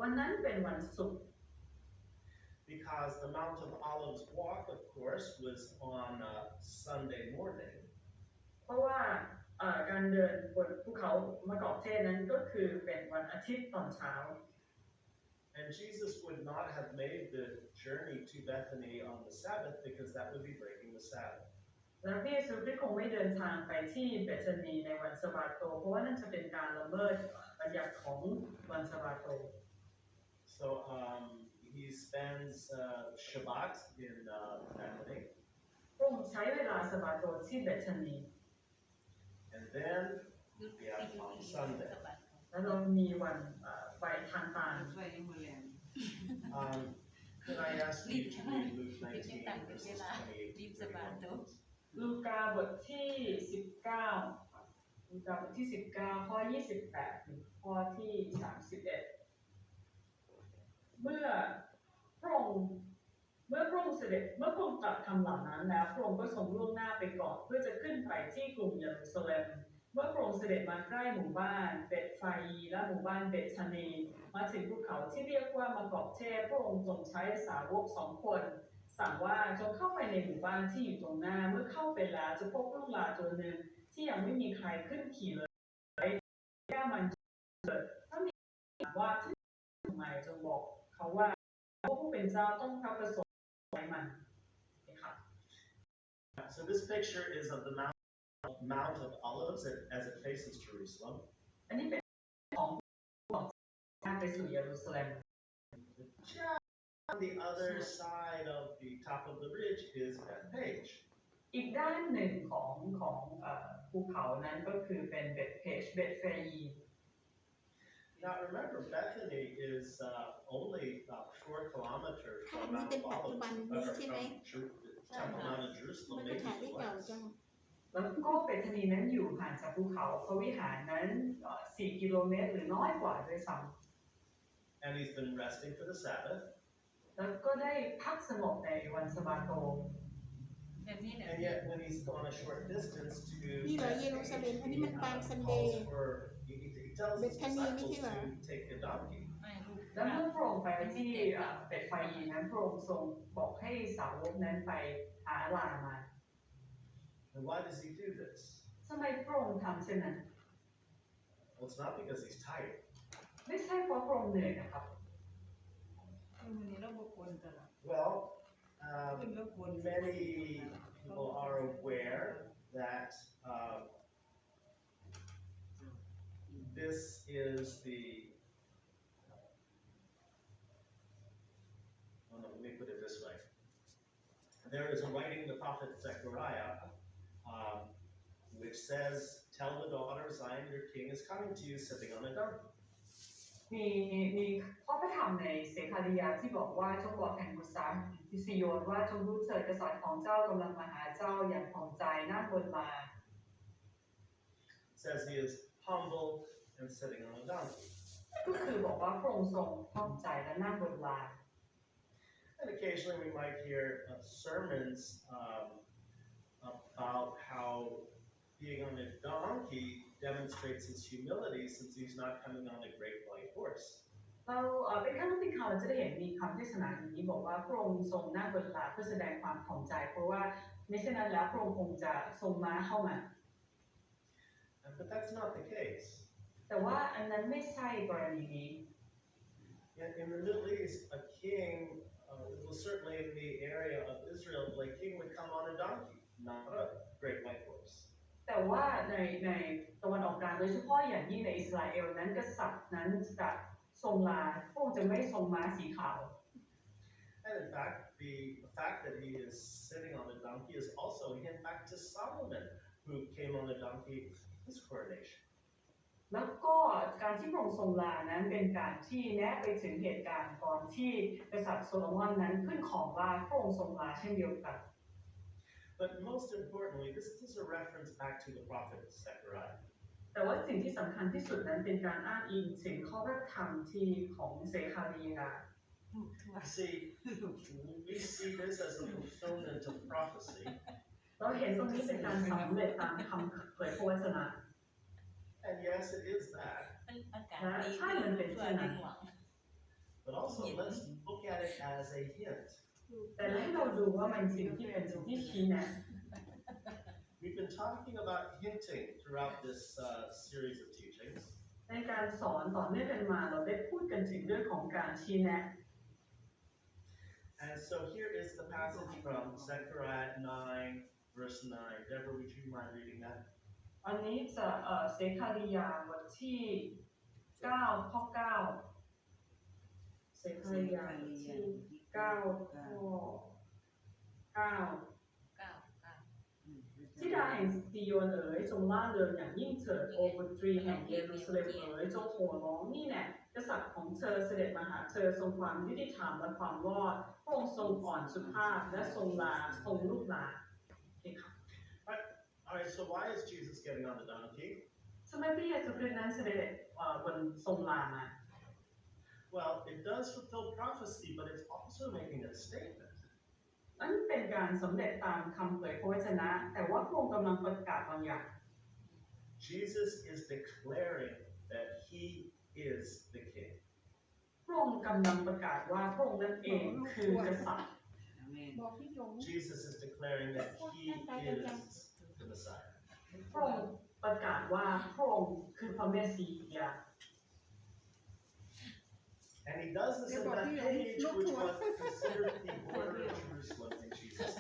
วันนั้นเป็นวันศุกร์ because the Mount of Olives walk, of course, was on Sunday morning. เพราะว่าการเดินบนภูเขามะกอกเทศนั้นก็คือเป็นวันอาทิตย์ตอนเช้า And Jesus would not have made the journey to Bethany on the Sabbath because that would be breaking the Sabbath. และพระเยซูคริสต์คงไม่เดินทางไปที่เบธานีในวันสะบาโตเพราะว่านั่นจะเป็นการละเมิดบัญญัติของวันสะบาโต So he spends Shabbat in Bethany. พระองค์ใช้เวลาสะบาโตที่เบธานี And then we have Palm Sunday. แล้วเรามีวันไปทางต่าง Could I ask you to read Luke 19, verses 28 to 31? ลูกาบทที่19ลูกาบทที่19ข้อ28ถึงข้อที่31เมื่อพระองค์ตรัสคำเหล่านั้นแล้วพระองค์ก็ทรงล่วงหน้าไปก่อนเพื่อจะขึ้นไปที่กรุงเยรูซาเล็มเมื่อพระองค์เสด็จมาใกล้หมู่บ้านเบธฟายีและหมู่บ้านเบธานีมาถึงภูเขาที่เรียกว่ามะกอกเทศพระองค์ทรงใช้สาวก2 คนสั่งว่าจงเข้าไปในหมู่บ้านที่อยู่ตรงหน้าเมื่อเข้าไปแล้วจะพบลูกลาตัวหนึ่งที่ยังไม่มีใครขึ้นขี่เลยแก้มันเกิดถ้ามีถามว่าที่ทำไมจงบอกเขาว่าผู้เป็นเจ้าต้องพระประสงค์ไว้มันนะครับ So this picture is of the Mount of Olives as it faces Jerusalem. อันนี้เป็นของการไปสู่เยรูซาเล็ม On the other side of the top of the ridge is Bethpage. อีกด้านหนึ่งของภูเขานั้นก็คือเป็นเบธเพจเบธเฟยี Now remember, Bethany is only about 4 kilometers อัน from นี้ Mount เป็น of ปัจจุ Olives, บันนี้ใช่ไหม Temple Mount of มัน Jerusalem, ก็ maybe ถ่ายได้ even เก่า less. จัง แล้วก็เบธานีนั้นอยู่ห่างจากภูเขาพระวิหารนั้น4 กิโลเมตรหรือน้อยกว่าด้วยซ้ And he's been resting for the Sabbath. ำแล้วก็ได้พักสงบในวันสะบาโต And yet when he's gone a short distance to นี่เหรอเยรูซาเล็มอันนี้มันปาล์มซันเดย์ he tells his Bethany disciples ไม่ใช่เหรอ to take a donkey. แล้วเมื่อพระองค์ไปที่เบธไฟยีนั้นพระองค์ทรงบอกให้สาวกนั้นไปหาลามา And why does he do this? ทำไมพระองค์ทำเช่นนั้น Well, it's not because he's tired. ไม่ใช่เพราะพระองค์เหนื่อยนะครับ Well, many people are aware that this is the no, let me put it this way. There is a writing in the prophet Zechariah which says, "Tell the daughter of Zion, your king is coming to you sitting on a donkey." มีข้อพระธรรมในเสคาริยาที่บอกว่าจงบอกแห่งบุษราทิซิโยนว่าจงรู้เถิดกษัตริย์ของเจ้ากำลังมาหาเจ้าอย่างผ่องใจนั่งบนม้า It says he is humble and sitting on a donkey. ก็คือบอกว่าพระองค์ทรงผ่องใจและนั่งบนม้า And occasionally we might hear sermons about how being on a donkey demonstrates his humility since he's not coming on a great white horse. เราเป็นครั้งที่เราจะได้เห็นมีคำเทศนาอย่างนี้บอกว่าพระองค์ทรงนั่งบนม้าเพื่อแสดงความผ่องใจเพราะว่าไม่เช่นนั้นแล้วพระองค์คงจะทรงม้าเข้ามา But that's not the case. แต่ว่าอันนั้นไม่ใช่กรณีนี้ In the Middle East, a king, well, certainly in the area of Israel, a king would come on a donkey, not a great white horse. แต่ว่าในตะวันออกกลางโดยเฉพาะอย่างยิ่งในอิสราเอลนั้นกษัตริย์นั้นจะทรงม้าพระองค์จะไม่ทรงม้าสีขาว And in fact, the fact that he is sitting on a donkey is also a hint back to Solomon, who came on a donkey at his coronation. แล้วก็การที่พระองค์ทรงลานั้นเป็นการที่แนบไปถึงเหตุการณ์ตอนที่กษัตริย์โซโลมอนนั้นขึ้นของลาพระองค์ทรงลาเช่นเดียวกัน But most importantly, this is a reference back to the prophet Zechariah. แต่ว่าสิ่งที่สำคัญที่สุดนั้นเป็นการอ้างอิงถึงข้อพระธรรมที่ของเซคาริยา See, we see this as a fulfillment of prophecy. เราเห็นตรงนี้เป็นการสำเร็จตามคำเผยพระวจนะ And yes, it is that. อากาศดีทั่วทั้งหวัง But also, let's look at it as a hint. แต่ให้เราดูว่ามันสิ่งที่เป็นสิ่งที่ชี้แนะ We've been talking about hinting throughout this series of teachings. ในการสอนต่อเนื่องกันมาเราได้พูดกันถึงเรื่องของการชี้แนะ And so here is the passage from Zechariah 9, verse 9. Deborah, would you mind reading that? อันนี้จะเสคาริยาบทที่9ข้อ9เสคาริยาบทที่9ข้อ9ธิดาแห่งซิโยนเอ๋ยจงล่าเริงอย่างยิ่งเถิดโอบุตรีแห่งเยรูซาเล็มเอ๋ยจงโห่ร้องนี่แน่กษัตริย์ของเธอเสด็จมาหาเธอทรงความยุติธรรมและความรอดพระองค์ทรงอ่อนสุภาพและทรงลูกหลานนี่ค่ะ All right, so why is Jesus getting on the donkey? ทำไมพระเยซูคริสต์นั้นเสด็จบนทรงลามา Well, it does fulfill prophecy, but it's also making a statement. นั่นเป็นการสำเร็จตามคำเผยพระวจนะแต่ว่าพระองค์กำลังประกาศบางอย่าง Jesus is declaring that he is the king. พระองค์กำลังประกาศว่าพระองค์นั่นเองคือกษัตริย์ บอกพี่หยง Jesus is declaring that he is the Messiah. พระองค์ประกาศว่าพระองค์คือพระเมสสิยา And he does this in that age which was considered the border of Jerusalem in Jesus.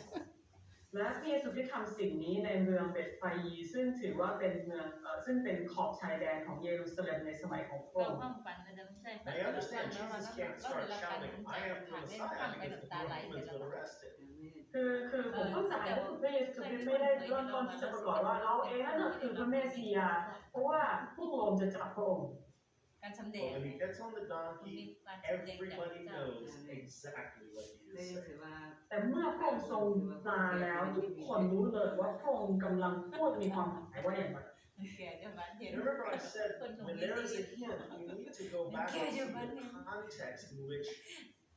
และพระเยซูได้ทำสิ่งนี้ในเมืองเบธไฟยีซึ่งถือว่าเป็นเมืองซึ่งเป็นขอบชายแดนของเยรูซาเล็มในสมัยของพระ เรา องค์ ฟังฝันนะจ๊ะไม่ใช่ Now you understand, Jesus can't start shouting, I am the Messiah, because the Romans would arrest him. คือผมเข้าใจว่าพระเยซูคริสต์ไม่ได้เริ่มต้นที่จะประกาศว่าเราเองนั่นคือพระเมสสิยาเพราะว่าพวกโรมจะจับพระองค์ การสำแด But ง when he gets on the มันมี donkey, การแสดงจาก everybody เจ้า knows exactly what he is saying. แต่เมื่อพระองค์ทรงลาแล้วทุกคนรู้เลยว่าพระองค์กำลังพูดมีความหมายว่าอย่างไร แก่จะมาเห็น Remember I said, when there is a hint, you need to go back and see the context in which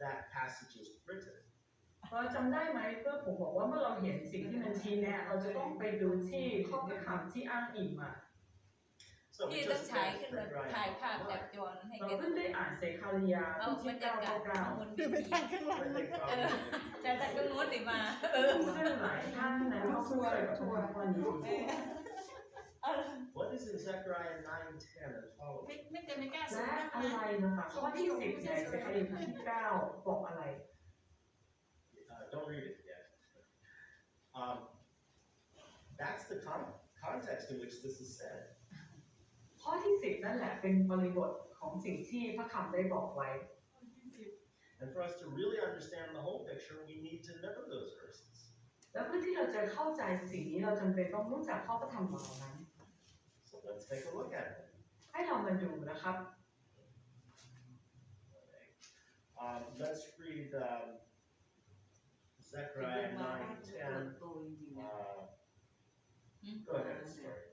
that passage is written. เราจำได้ไหมเพื่อผมบอกว่าเมื่อเราเห็นสิ่งที่มันชี้แนะเราจะต้องไปดูที่ข้อพระคำที่อ้างอิงมา So ที่ we ต้อง just ฉาย read ขึ้นมา Zechariah ถ่ายภาพจาก 9. จอให้ เรา แก เพิ่งได้อ่านเสคาริยา เอา ที่ บรรยากาศ 9 ข้างบน เดินไปทางข้างหลัง I เลย think probably จะจากตรงโน้นติมา ซึ่งหลายท่านนั้นเขาคุ้นเคยกับพระคำวันนี้ What is in Zechariah 9:10 and following? ไม่จะไม่กล้าซื้ และ อ อะไรนะคะข้อที่10ในเสคาริยาที่9บอกอะไร Don't read it yet. That's the context in which this is said. ข้อที่10นั่นแหละเป็นบริบทของสิ่งที่พระคำได้บอกไว้ And for us to really understand the whole picture, we need to know those verses. และเพื่อที่เราจะเข้าใจสิ่งนี้เราจำเป็นต้องรู้จักข้อพระธรรมเหล่านั้น So let's take a look at it. ให้เรามาดูนะครับ Let's read Zechariah 9:10. Go ahead, sorry.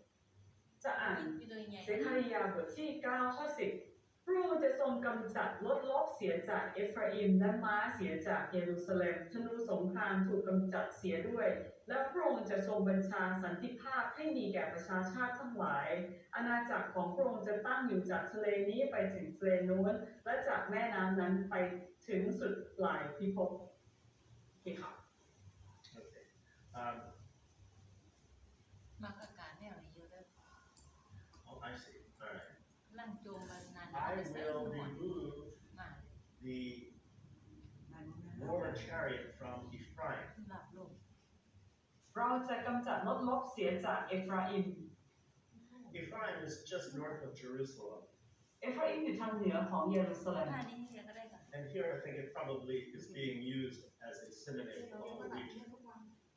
จะอ่าน พี่ตัวใหญ่ เสคาริยาบทที่9ข้อ10พระองค์จะทรงกำจัดลดลบเสียจากเอฟราอิมและม้าเสียจากเยรูซาเล็มธนูสงครามถูกกำจัดเสียด้วยและพระองค์จะทรงบัญชาสันติภาพให้มีแก่ประชาชาติทั้งหลายอาณาจักรของพระองค์จะตั้งอยู่จากทะเลนี้ไปถึงทะเลโน้นและจากแม่น้ำนั้นไปถึงสุดปลายพิภพโอเคค่ะ Okay. มากอาการแนวนี้เยอะเลย Oh, I see. All right. ร่างโจมมันนาน I จะใส่ will หัว remove มา the war chariot from Ephraim. หลับลง เราจะกำจัดลดลบเสียจากเอฟราอิม Ephraim is just north of Jerusalem. เอฟราอิมอยู่ทางเหนือของเยรูซาเล็ม ท่านี้เรียกก็ได้ค่ะ And here I think it probably is being used as a synonym for the whole region.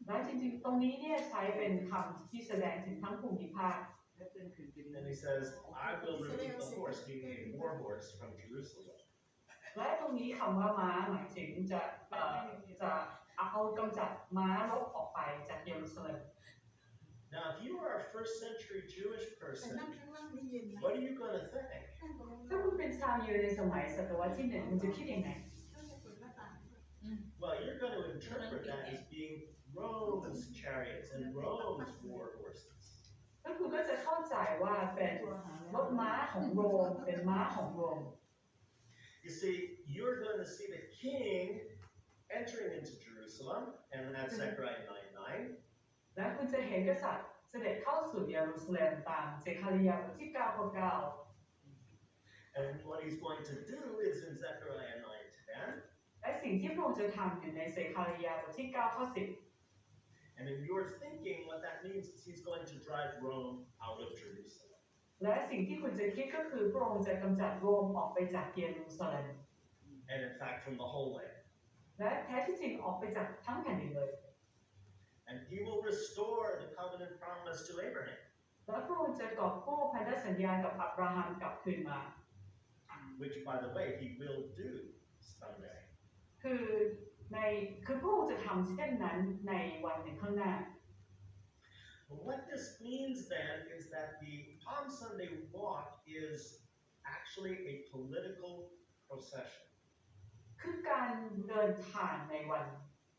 และจริงๆ ตรงนี้เนี่ยใช้เป็นคำที่แสดงถึงทั้งภูมิภาค And he says, I will remove the horse, meaning a war horse, from Jerusalem. และตรงนี้คำว่าม้าหมายถึงจะเอากำจัดม้าลบออกไปจากเยรูซาเล็ม Now, if you are a first century Jewish แต่ person, นั่งข้างล่างนี่เย็นนะ what are you going to think? นั่งตรงนั้น ถ้าคุณเป็นชาวยิวในสมัยศตวรรษที่1คุณจะคิดยังไง ก็จะเปิดหน้าต่าง Well, you're going to interpret that as being Rome's chariots and Rome's war horses. แล้วคุณก็จะเข้าใจว่าเป็นรถม้าของโรมเป็นม้าของโรม You see, you're going to see the king entering into Jerusalem, and that's Zechariah 9:9. และคุณจะเห็นกษัตริย์เสด็จเข้าสู่เยรูซาเล็มตามเซคาริยาบทที่9 ข้อ 9 And what he's going to do is in Zechariah 9:10. และสิ่งที่พระองค์จะทำอยู่ในเซคาริยาบทที่9 ข้อ 10 And in your thinking, what that means is he's going to drive Rome out of Jerusalem. และสิ่งที่คุณจะคิดก็คือพระองค์จะกำจัดโรมออกไปจากเยรูซาเล็ม And in fact, from the whole land. และแท้ที่จริงออกไปจากทั้งแผ่นดินเลย And he will restore the covenant promise to Abraham. และพระองค์จะกอบกู้พันธสัญญากับอับราฮัมกลับคืนมา Which, by the way, he will do someday. คือพระองค์จะทำเช่นนั้นในวันหนึ่งข้างหน้า But what this means then is that the Palm Sunday walk is actually a political procession. คือการเดินทางในวัน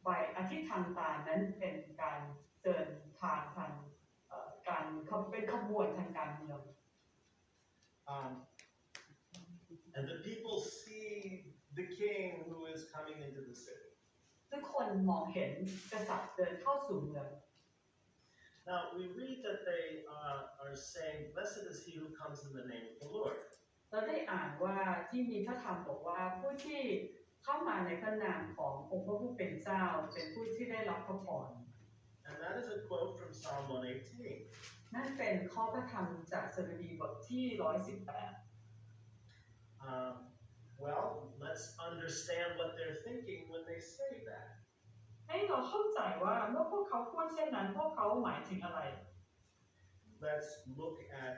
วันอาทิตย์ทางตานั้นเป็นการเดินทางทางการเป็นขบวนทางการเมือง And the people see the king who is coming into the city. ทุกคนมองเห็นกษัตริย์เดินเข้าสู่เมือง Now we read that they are saying, "Blessed is he who comes in the name of the Lord." เราได้อ่านว่าที่มีพระธรรมบอกว่าผู้ที่เข้ามาในพระนามขององค์พระผู้เป็นเจ้าเป็นผู้ที่ได้รับพระพร And that is a quote from Psalm 118. นั่นเป็นข้อพระธรรมจากสดุดีบทที่118 Well, let's understand what they're thinking when they say that. ให้เราเข้าใจว่าเมื่อพวกเขาพูดเช่นนั้นพวกเขาหมายถึงอะไร Let's look at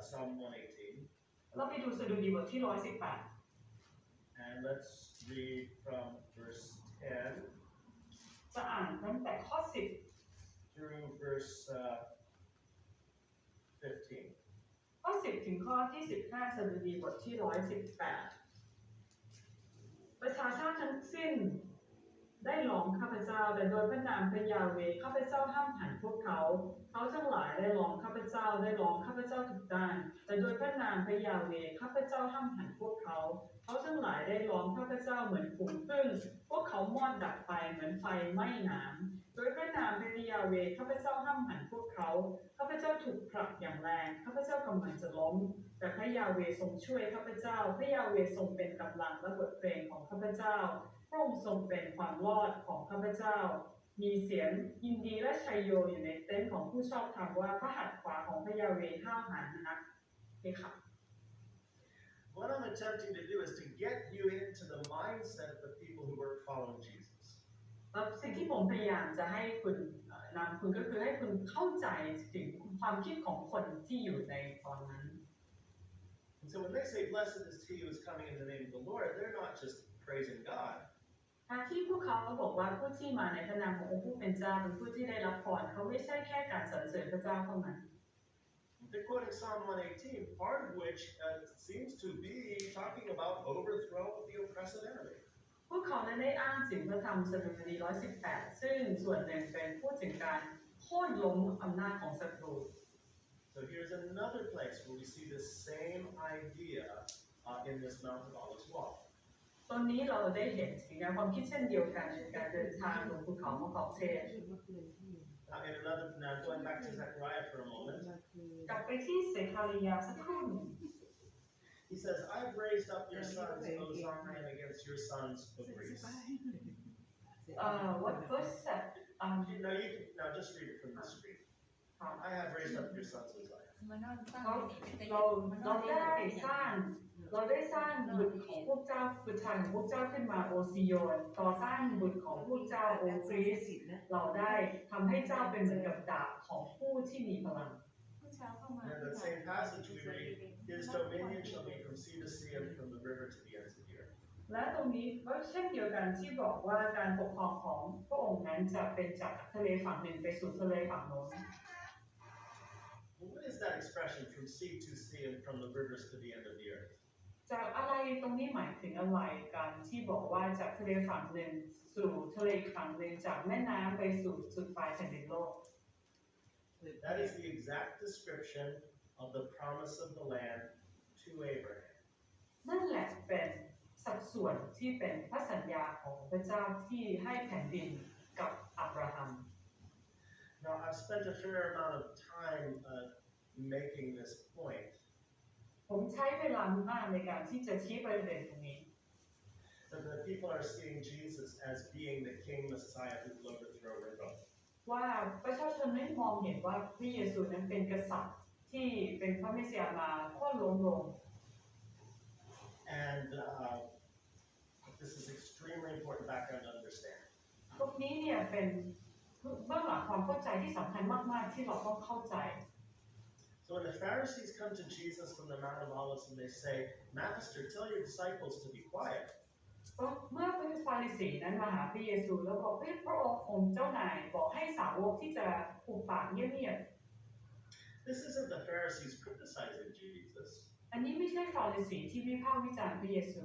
Psalm 118. เราไปดูสดุดีบทที่118 And let's read from verse 10 จะอ่านตั้งแต่ข้อ through verse 15. 10ข้อ 10 ถึงข้อที่ 15 สดุดีบทที่118ประชาชาติทั้งสิ้นได้ล้อมข้าพเจ้าแต่โดยพระนามพระยาเวห์ข้าพเจ้าห้ามหันพวกเขาทั้งหลายได้ล้อมข้าพเจ้าได้ล้อมข้าพเจ้าทุกด้านแต่โดยพระนามพระยาเวห์ข้าพเจ้าห้ามหันพวกเขาทั้งหลายได้ล้อมข้าพเจ้าเหมือนฝูงผึ้งพวกเขามอดดับไปเหมือนไฟไหม้น้ำโดยพระนามพระยาเวห์ข้าพเจ้าห้ามหันพวกเขาข้าพเจ้าถูกผลักอย่างแรงข้าพเจ้ากำลังจะล้มแต่พระยาเวห์ทรงช่วยข้าพเจ้าพระยาเวห์ทรงเป็นกำลังและบทเพลงของข้าพเจ้าพระองค์ทรงเป็นความรอดของข้าพเจ้ามีเสียงยินดีและชัยโยอยู่ในเต็นท์ของผู้ชอบธรรมว่าพระหัตถ์ขวาของพระยาเวห์ห้าวหาญนักนี่ค่ะ What I'm attempting to do is to get you into the mindset of the people who were following Jesus. สิ่งที่ผมพยายามจะให้คุณนำคุณก็คือให้คุณเข้าใจถึงความคิดของคนที่อยู่ในตอนนั้น And so when they say, "Blessed is he who is coming in the name of the Lord," they're not just praising God. ที่พวกเขาบอกว่าผู้ที่มาในพระนามขององค์ผู้เป็นเจ้าเป็นผู้ที่ได้รับพรเขาไม่ใช่แค่การสรรเสริญพระเจ้าเท่านั้น They're quoting Psalm 118, part of which seems to be talking about overthrow of the oppressive enemy. พวกเขาได้อ้างถึงพระธรรมสดุดี118ซึ่งส่วนหนึ่งเป็นพูดถึงการโค่นล้มอำนาจของศัตรู So here's another place where we see the same idea in this Mount of Olives walk. ตอนนี้เราได้เห็นถึงแนวความคิดเช่นเดียวกันในการเดินทางบนภูเขามะกอกเทศ Now going back to Zechariah for a moment. กลับไปที่เซคาริยาสักครู่หนึ่ง He says, "I've raised up your sons, O Zion, against your sons of Greece." What verse said Now just read it from the screen. I have raised up your sons, O Zion. เราได้สร้างบุตรของพวกเจ้าบุตรชายของพวกเจ้าขึ้นมาโอซิโยนต่อต้านบุตรของพวกเจ้าโอกรีสเราได้ทำให้เจ้าเป็นเหมือนกับดาบของผู้ที่มีพลัง And the same passage we read, "His dominion shall be from sea to sea and from the river to the ends of the earth." และตรงนี้ก็เช่นเดียวกันที่บอกว่าการปกครองของพระองค์นั้นจะเป็นจากทะเลฝั่งหนึ่งไปสู่ทะเลฝั่งโน้น What is that expression, from sea to sea and from the rivers to the end of the earth? จากอะไรตรงนี้หมายถึงอะไรการที่บอกว่าจากทะเลฝั่งหนึ่งสู่ทะเลฝั่งหนึ่งจากแม่น้ำไปสู่สุดปลายแผ่นดินโลก That is the exact description of the promise of the land to Abraham. นั่นแหละเป็นสัดส่วนที่เป็นพระสัญญาของพระเจ้าที่ให้แผ่นดินกับอับราฮัม Now, I've spent a fair amount of time making this point. ผมใช้เวลามากในการที่จะชี้ประเด็นตรงนี้ That the people are seeing Jesus as being the King Messiah who will overthrow Rome. ว่าประชาชนไม่มองเห็นว่าพระเยซูนั้นเป็นกษัตริย์ที่เป็นพระเมสสิยามาโค่นล้มโรม And this is extremely important background to understand. ตรงนี้เนี่ยเป็นเบื้องหลังความเข้าใจที่สำคัญมากๆที่เราต้องเข้าใจ So when the Pharisees come to Jesus from the Mount of Olives and they say, Master, tell your disciples to be quiet. เมื่อพระฟาริสีนั้นมาหาพระเยซูแล้วบอกพระองค์เจ้านายบอกให้สาวกที่จะหุบปากเงียบ This isn't the Pharisees criticizing Jesus. ๆอันนี้ไม่ใช่ฟาริสีที่วิพากษ์วิจารณ์พระเยซู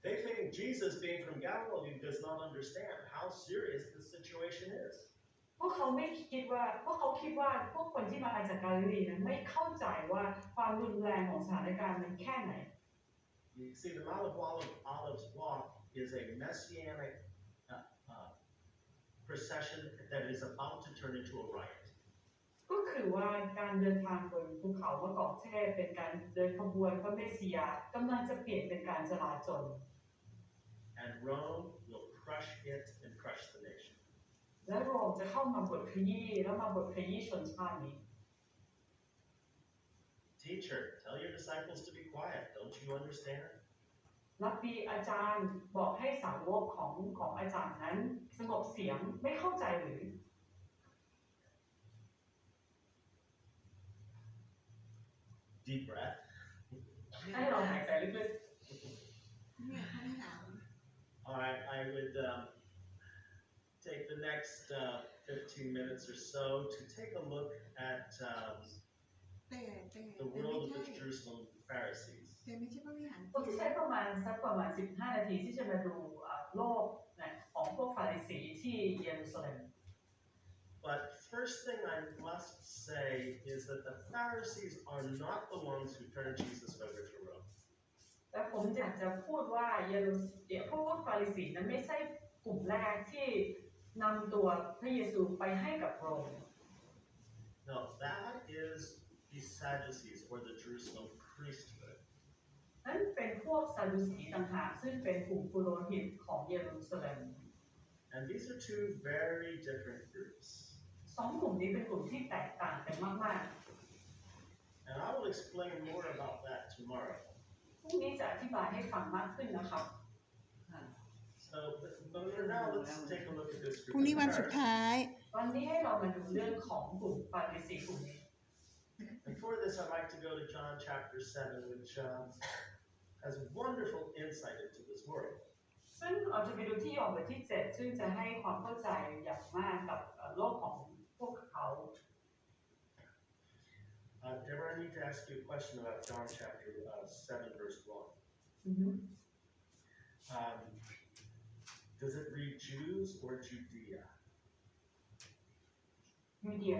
They think Jesus, being from Galilee, does not understand how serious this situation is. พวกเขาคิดว่าพวกคนที่มาจากกาลิลีนั้นไม่เข้าใจว่าความรุนแรงของสถานการณ์มันแค่ไหน You see, the Mount of Olives walk is a messianic procession that is about to turn into a riot. ก็คือว่าการเดินทางบนภูเขามะกอกเทศเป็นการเดินขบวนพระเมสสิยากำลังจะเปลี่ยนเป็นการจลาจล And Rome will crush it and crush the nation. และโรมจะเข้ามาบดขยี้แล้วมาบดขยี้ชนชาตินี้ Teacher, tell your disciples to be quiet. Don't you understand? รับปีอาจารย์บอกให้สาวกของอาจารย์นั้นสงบเสียงไม่เข้าใจหรือ Deep breath. ให้เราหายใจลึก เนี่ยเขาไม่ถาม All right, I would take the next 15 minutes or so to take a look at แต่ the world of the Jerusalem Pharisees. ไม่ใช่พระวิหาร ๆผมจะใช้ประมาณ15 นาทีที่จะมาดูโลกของพวกฟาริสีที่เยรูซาเล็ม But first thing I must say is that the Pharisees are not the ones who turned Jesus over to Rome. แต่ผมอยากจะพูดว่าพวกฟาริสีนั้นไม่ใช่กลุ่มแรกที่นำตัวพระเยซูไปให้กับโรม No, that is the Sadducees or the Jerusalem priesthood. นั่นเป็นพวกซาดูสีต่างหากซึ่งเป็นกลุ่มปุโรหิตของเยรูซาเล็ม And these are two very different groups. สองกลุ่มนี้เป็นกลุ่มที่แตกต่างกันมาก And I will explain more about that tomorrow. ๆพรุ่งนี้จะอธิบายให้ฟังมากขึ้นนะครับ So, but for now, let's take a look at this พรุ่ง group นี้ of วันสุด Pharisees. ท้าย วันนี้ให้เรามาดูเรื่องของกลุ่มฟาริสีกลุ่มนี้ And for this, I'd like to go to John chapter 7, which has wonderful insight into this world. ซึ่งเราจะไปดูที่ยอห์นบทที่ 7 ซึ่งจะให้ความเข้าใจอย่างมากกับโลกของพวกเขา Deborah, I need to ask you a question about John chapter 7, verse 1. อือฮึ Does it read Jews or Judea? ยูเดีย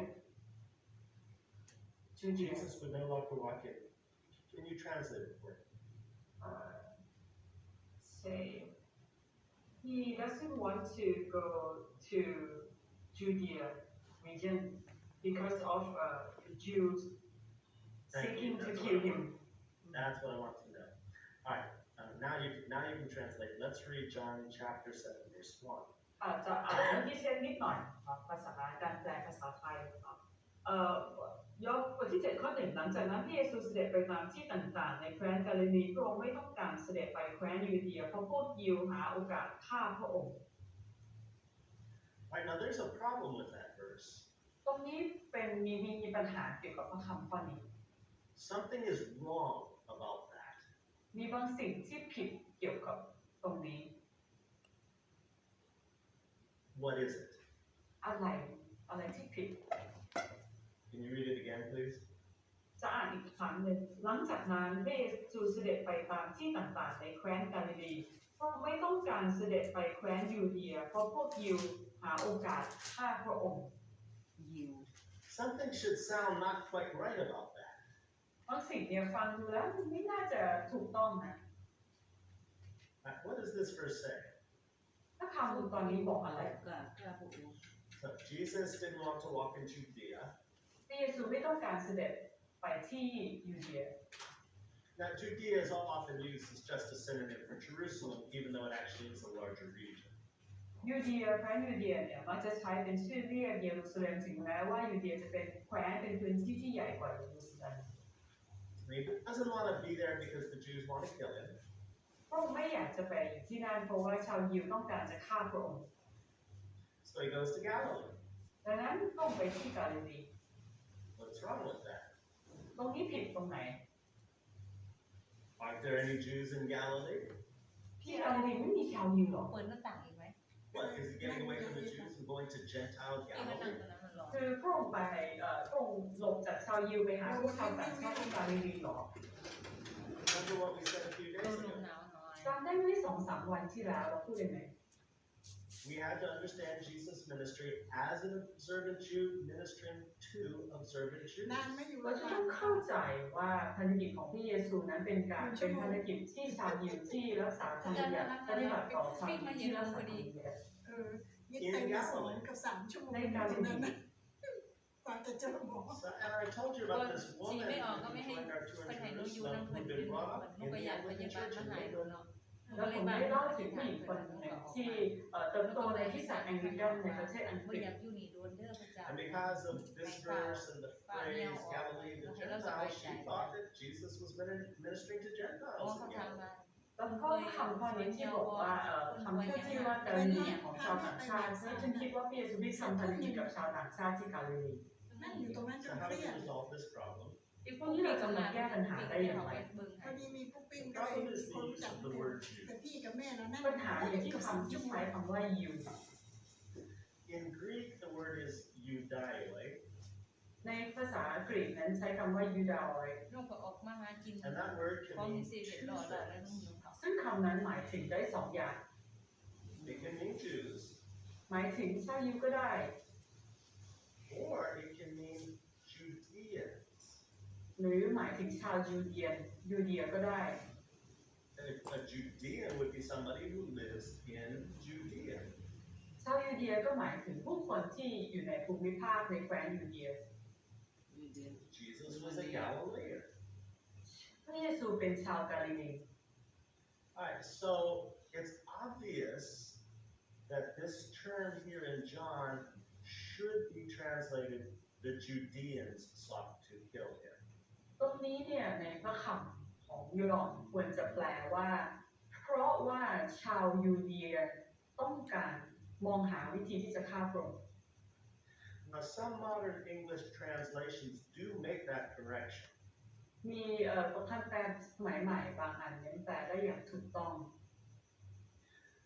จูเดีย Jesus would no longer walk in. Can you translate it for me? say he doesn't want to go to Judea region because of Jews seeking to kill him. That's what I want to know. All right, now you can translate. Let's read John chapter 7, verse 1. อาจจะอ่านที่เช่นนิดหน่อยครับภาษาการแปลภาษาไทยครับยอห์นบทที่ 7 ข้อ 1 หลังจากนั้นพระเยซูเสด็จไปตามที่ต่างๆในแคว้นกาลิลีพระองค์ไม่ต้องการเสด็จไปแคว้นยูเดียเพราะพวกยิวหาโอกาสฆ่าพระองค์ Right, now there's a problem with that verse. ตรงนี้เป็นมีปัญหาเกี่ยวกับพระคำข้อนี้ Something is wrong about that. มีบางสิ่งที่ผิดเกี่ยวกับตรงนี้ What is it? อะไรที่ผิด Can you read it again, please? จะอ่านอีกครั้งหนึ่งหลังจากนั้นพระเยซูเสด็จไปตามที่ต่างๆในแคว้นกาลิลีเพราะไม่ต้องการเสด็จไปแคว้นยูเดียเพราะพวกยิวหาโอกาสฆ่าพระองค์ ยิว something should sound not quite right about that. บางสิ่งเนี่ยฟังดูแล้วมันไม่น่าจะถูกต้องนะ What does this verse say? ถ้าคำตอนนี้บอกอะไร So Jesus didn't want to walk in Judea. พระเยซูไม่ต้องการเสด็จไปที่ยูเดีย Now, Judea is often used as just a synonym for Jerusalem, even though it actually is a larger region. ยูเดียแคว้นยูเดียเนี่ยมักจะใช้เป็นชื่อเรียกเยรูซาเล็มถึงแม้ว่ายูเดียจะเป็นแคว้นเป็นพื้นที่ที่ใหญ่กว่าเยรูซาเล็ม He doesn't want to be there because the Jews want to kill him. พระองค์ไม่อยากจะไปอยู่ที่นั่นเพราะว่าชาวยิวต้องการจะฆ่าพระองค์ So he goes to Galilee. ดังนั้นพระองค์ไปที่กาลิลี What's wrong with that? ตรงนี้ผิดตรงไหน Aren't there any Jews in Galilee? ที่กาลิลีไม่มีชาวยิวหรอ เปิดหน้าต่างอีกไหม What, is he getting away from the Jews and going to Gentile ที่มานั่ง Galilee? ตรงนั้นมันร้อน คือพระองค์ไปพระองค์หลบจากชาวยิวไปหาพวกชาวต่างชาติที่กาลิลีหรอ Remember what we said a few โด days นลม ago? หนาวหน่อย จำได้ไหม2-3 วันที่แล้วเราพูดยังไง We had to understand Jesus' ministry as an observant Jew ministering to observant Jews. นานไม่อยู่ เราจะต้องเข้าใจว่าภารกิจของพระเยซูนั้นเป็นภารกิจที่ชาวยิวที่รักษาธรรมบัญญัติปฏิบัติต่อชาวยิวที่รักษาธรรมบัญญัติ ยึดไป2 กับ 3 ชั่วโมงตรงนั้นนะกว่าจะเจอหมอ So, and I told you about this สี woman ไม่ออกก็ who ไม่ให้ joined our tour ไป in ถ่ายรูปอยู่ Jerusalem น้ำเพลิน who'd เป็น been เหมื brought อน up ลูก in กระ the ยาพ Anglican ยาบาล Church มา in หายดู England. เนาะ แล้วผมได้เล่าถึงผู้หญิงคนหนึ่งที่เติบโตในคริสตจักรแองกลิกันในประเทศอังก ไม่ ฤษ อยากอยู่นี่โดนเด้อพระเจ้า And because of this verse and the phrase Galilee the Gentiles, she thought that Jesus was ministering to อ๋อ Gentiles เขา in ทำ Galilee. มา แล้วก็คำข้อนี้ที่บอกว่าคำพูดที่ว่ากาลิลีของชาวต่างชาติซึ่งฉันคิดว่าพระเยซูได้ทำภารกิจกับชาวต่างชาติที่กาลิลี นั่งอยู่ตรงนั้นจ So น how เค do รีย we ด resolve this problem? อีกพวกนี้กำลังแก้ปัญหาได้อย่างไร พอดีมีผู้ปิ้งก็เลยมีคนรู้จัก The word Jew. แต่พี่กับแม่เรานั่ง ปัญหาอยู่ที่คำที่ใช้คำว่ายิว In Greek, the word is Judaioi, ในภาษาอังกฤษนั้นใช้คำว่ายูดาอย ลูกก็ออกมาหากิน and that word พร้อม can มี mean เศษ two หล่อหล่อแล้ว things. ต้องหิวเขา ซึ่งคำนั้นหมายถึงได้2 อย่าง It can mean Jews, หมายถึงชาวยิวก็ได้ or it can mean Judeans. หรือหมายถึงชาวยูเดียก็ได้ A Judean would be somebody who lives in Judea. ชาวยูเดียก็หมายถึงผู้คนที่อยู่ในภูมิภาคในแคว้นยูเดีย Jesus was a Galilean. พระเยซูเป็นชาวกาลิลี Alright, so it's obvious that this term here in John should be translated, the Judeans sought to kill him. ตรงนี้เนี่ยในพระคำของยอห์นควรจะแปลว่า เพราะว่าชาวยูเดียต้องการมองหาวิธีที่จะฆ่าพระองค์ Now, some modern English translations do make that correction. มีท่านแปลสมัยใหม่บางอันเนี่ยแปลได้อย่างถูกต้อง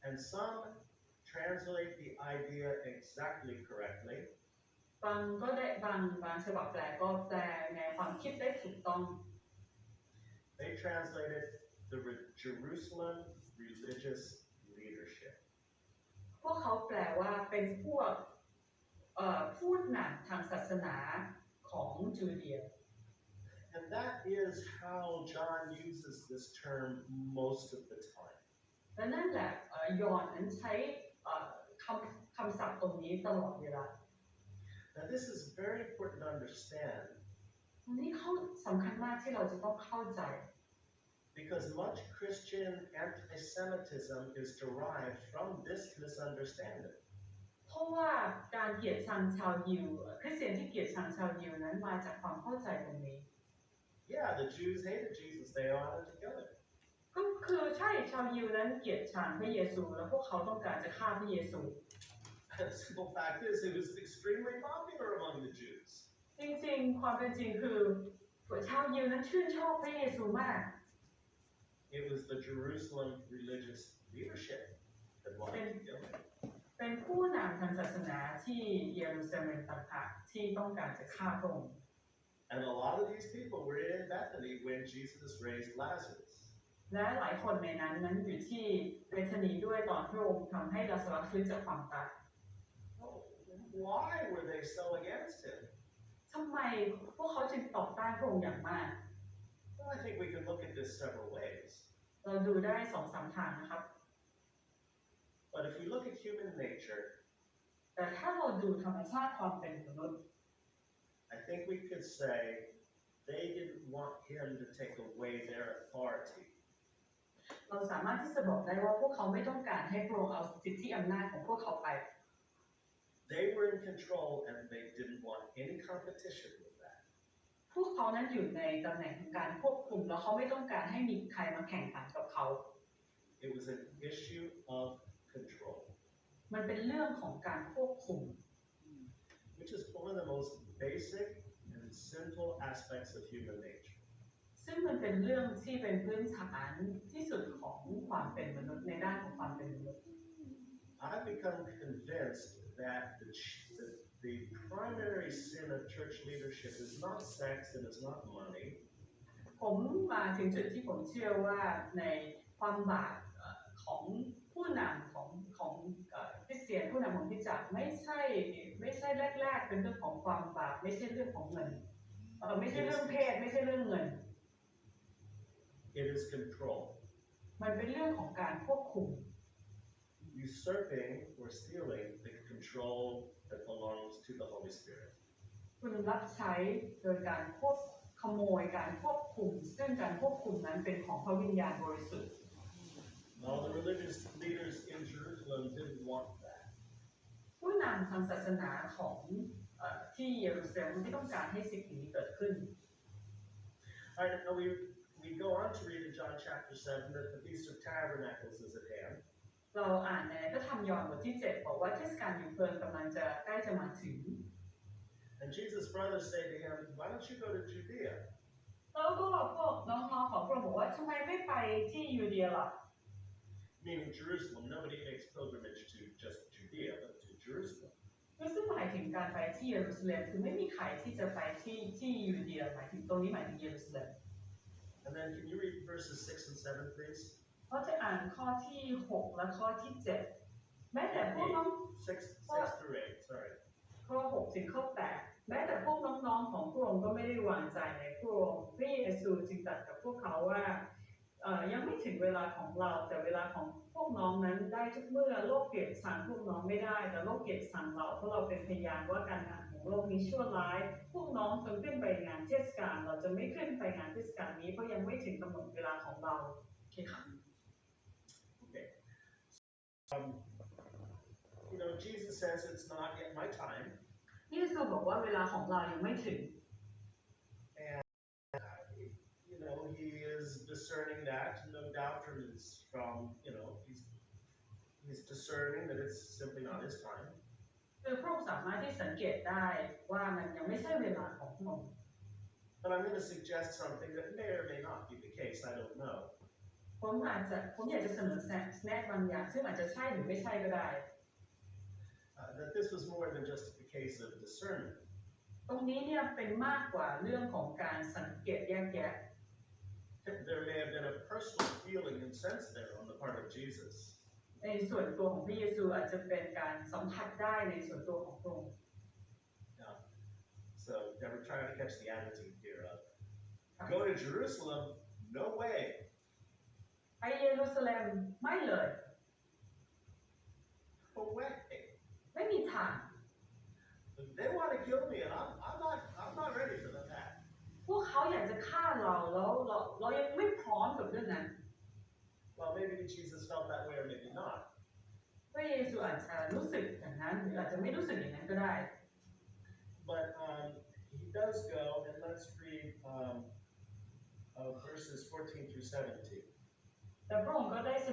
And some translate the idea exactly correctly. บางก็ได้บางฉบับแปลก็แปลในความคิดได้ถูกต้อง They translated the Jerusalem religious leadership. พวกเขาแปลว่าเป็นพวกผู้นำทางศาสนาของจูเดีย And that is how John uses this term most of the time. และนั่นแหละยอห์นนั้นใช้คำศัพท์ตรงนี้ตลอดเวลา Now, this is very important to understand อันนี้สำคัญมากที่เราจะต้องเข้าใจ because much Christian anti-Semitism is derived from this misunderstanding. เพราะว่าการเกลียดชังชาวยิวคริสเตียนที่เกลียดชังชาวยิวนั้นมาจากความเข้าใจตรงนี้ Yeah, the Jews hated Jesus. They wanted to kill him. ก็คือใช่ชาวยิวนั้นเกลียดชังพระเยซูและพวกเขาต้องการจะฆ่าพระเยซู The simple fact is, it was extremely popular among the Jews. จริงๆความเป็นจริงคือชาวยิวนั้นชื่นชอบพระเยซูมาก It was the Jerusalem religious leadership that wanted to kill him. เป็นผู้นำทางศาสนาที่เยรูซาเล็มต่างหากที่ต้องการจะฆ่าพระองค์ And a lot of these people were in Bethany when Jesus raised Lazarus. และหลายคนในนั้นอยู่ที่เบธานีด้วยตอนพระองค์ทำให้ลาซารัสฟื้นจากความตาย Why were they so against him? ทำไมพวกเขาจึงต่อต้านพระองค์อย่างมาก Well, I think we can look at this several ways. เราดูได้2-3 ทางนะครับ But if we look at human nature, แต่ถ้าเราดูธรรมชาติความเป็นมนุษย์ I think we could say they didn't want him to take away their authority. เราสามารถที่จะบอกได้ว่าพวกเขาไม่ต้องการให้พระองค์เอาสิทธิอำนาจของพวกเขาไป They were in control and they didn't want any competition with that. พวกเขานั้นอยู่ในตำแหน่งของการควบคุมแล้วเขาไม่ต้องการให้มีใครมาแข่งขันกับเขา It was an issue of control, มันเป็นเรื่องของการควบคุม which is one of the most basic and simple aspects of human nature. ซึ่งมันเป็นเรื่องที่เป็นพื้นฐานที่สุดของความเป็นมนุษย์ในด้านของความเป็นมนุษย์ I've become convinced that the primary sin of church leadership is not sex and it's not money. ผมมาถึงจุดที่ผมเชื่อว่าในความบาปของผู้นำของคริสเตียนผู้นำของคริสตจักรไม่ใช่แรกๆเป็นเรื่องของความบาปไม่ใช่เรื่องของเงินไม่ใช่เรื่องเพศไม่ใช่เรื่องเงิน It is control. มันเป็นเรื่องของการควบคุม Usurping or stealing the control that belongs to the Holy Spirit. คุณรับใช้โดยการขโมยการควบคุมซึ่งการควบคุมนั้นเป็นของพระวิญญาณบริสุทธิ์ All the religious leaders in Jerusalem didn't want that. ผู้นำทางศาสนาของที่เยรูซาเล็มไม่ต้องการให้สิ่งนี้เกิดขึ้น All right, now we go on to read in John chapter 7 that the Feast of Tabernacles is at hand. เราอ่านในพระธรรมยอห์นบทที่ 7 บอกว่าเทศกาลอยู่เพลิงกำลังจะใกล้จะมาถึง And Jesus' brothers say to him, why don't you go to Judea? แล้วก็พวกน้องๆของพระองค์บอกว่าทำไมไม่ไปที่ยูเดียล่ะ Meaning Jerusalem. Nobody makes pilgrimage to just Judea, but to Jerusalem. ซึ่งหมายถึงการไปที่เยรูซาเล็มคือไม่มีใครที่จะไปที่ยูเดียหมายถึงตรงนี้หมายถึงเยรูซาเล็ม And then can you read verses 6 and 7, please? เขาจะอ่านข้อที่ 6 และข้อที่ 7 แม้แต่พวกน้อง 6 through 8, sorry. ข้อ 6 ถึงข้อ 8 แม้แต่พวกน้องๆของพระองค์ก็ไม่ได้วางใจในพระองค์พระเยซูจึงตรัสกับพวกเขาว่ายังไม่ถึงเวลาของเราแต่เวลาของพวกน้องนั้นได้ทุกเมื่อโลกเกลียดชังพวกน้องไม่ได้แต่โลกเกลียดชังเราเพราะเราเป็นพยานว่าการงานของโลกนี้ชั่วร้ายพวกน้องจงขึ้นไปงานเทศกาลเราจะไม่ขึ้นไปงานเทศกาลนี้เพราะยังไม่ถึงกำหนดเวลาของเราโอเคค่ะ Okay. Jesus says it's not yet my time. พระเยซูบอกว่าเวลาของเรายังไม่ถึง He is discerning that, no doubt he's discerning that it's simply not his time. คือพระองค์สามารถที่สังเกตได้ว่ามันยังไม่ใช่เวลาของพระองค์ But I'm going to suggest something that may or may not be the case, I don't know. ผมอยากจะเสนอแนะบางอย่างซึ่งอาจจะใช่หรือไม่ใช่ก็ได้ That this was more than just a case of discernment. ตรงนี้เนี่ยเป็นมากกว่าเรื่องของการสังเกตแยกแยะ There may have been a personal feeling and sense there on the part of Jesus. ในส่วนตัวของพระเยซูอาจจะเป็นการสัมผัสได้ในส่วนตัวของพระองค์ So never try to catch the attitude here of go to Jerusalem, no way. ไปเยรูซาเล็มไม่เลย No way. ไม่มีทาง They want to kill me, and I'm not ready for that. พวกเขาอยากจะฆ่าเราแล้วเรายังไม่พร้อมกับเรื่องนั้น Well, maybe Jesus felt that way, or maybe not. พระเยซูอาจจะรู้สึกอย่างนั้นหรืออาจจะไม่รู้สึกอย่างนั้นก็ได้ But he does go, and let's read verses 14 through 17. แต่พระองค์ก็ได้เส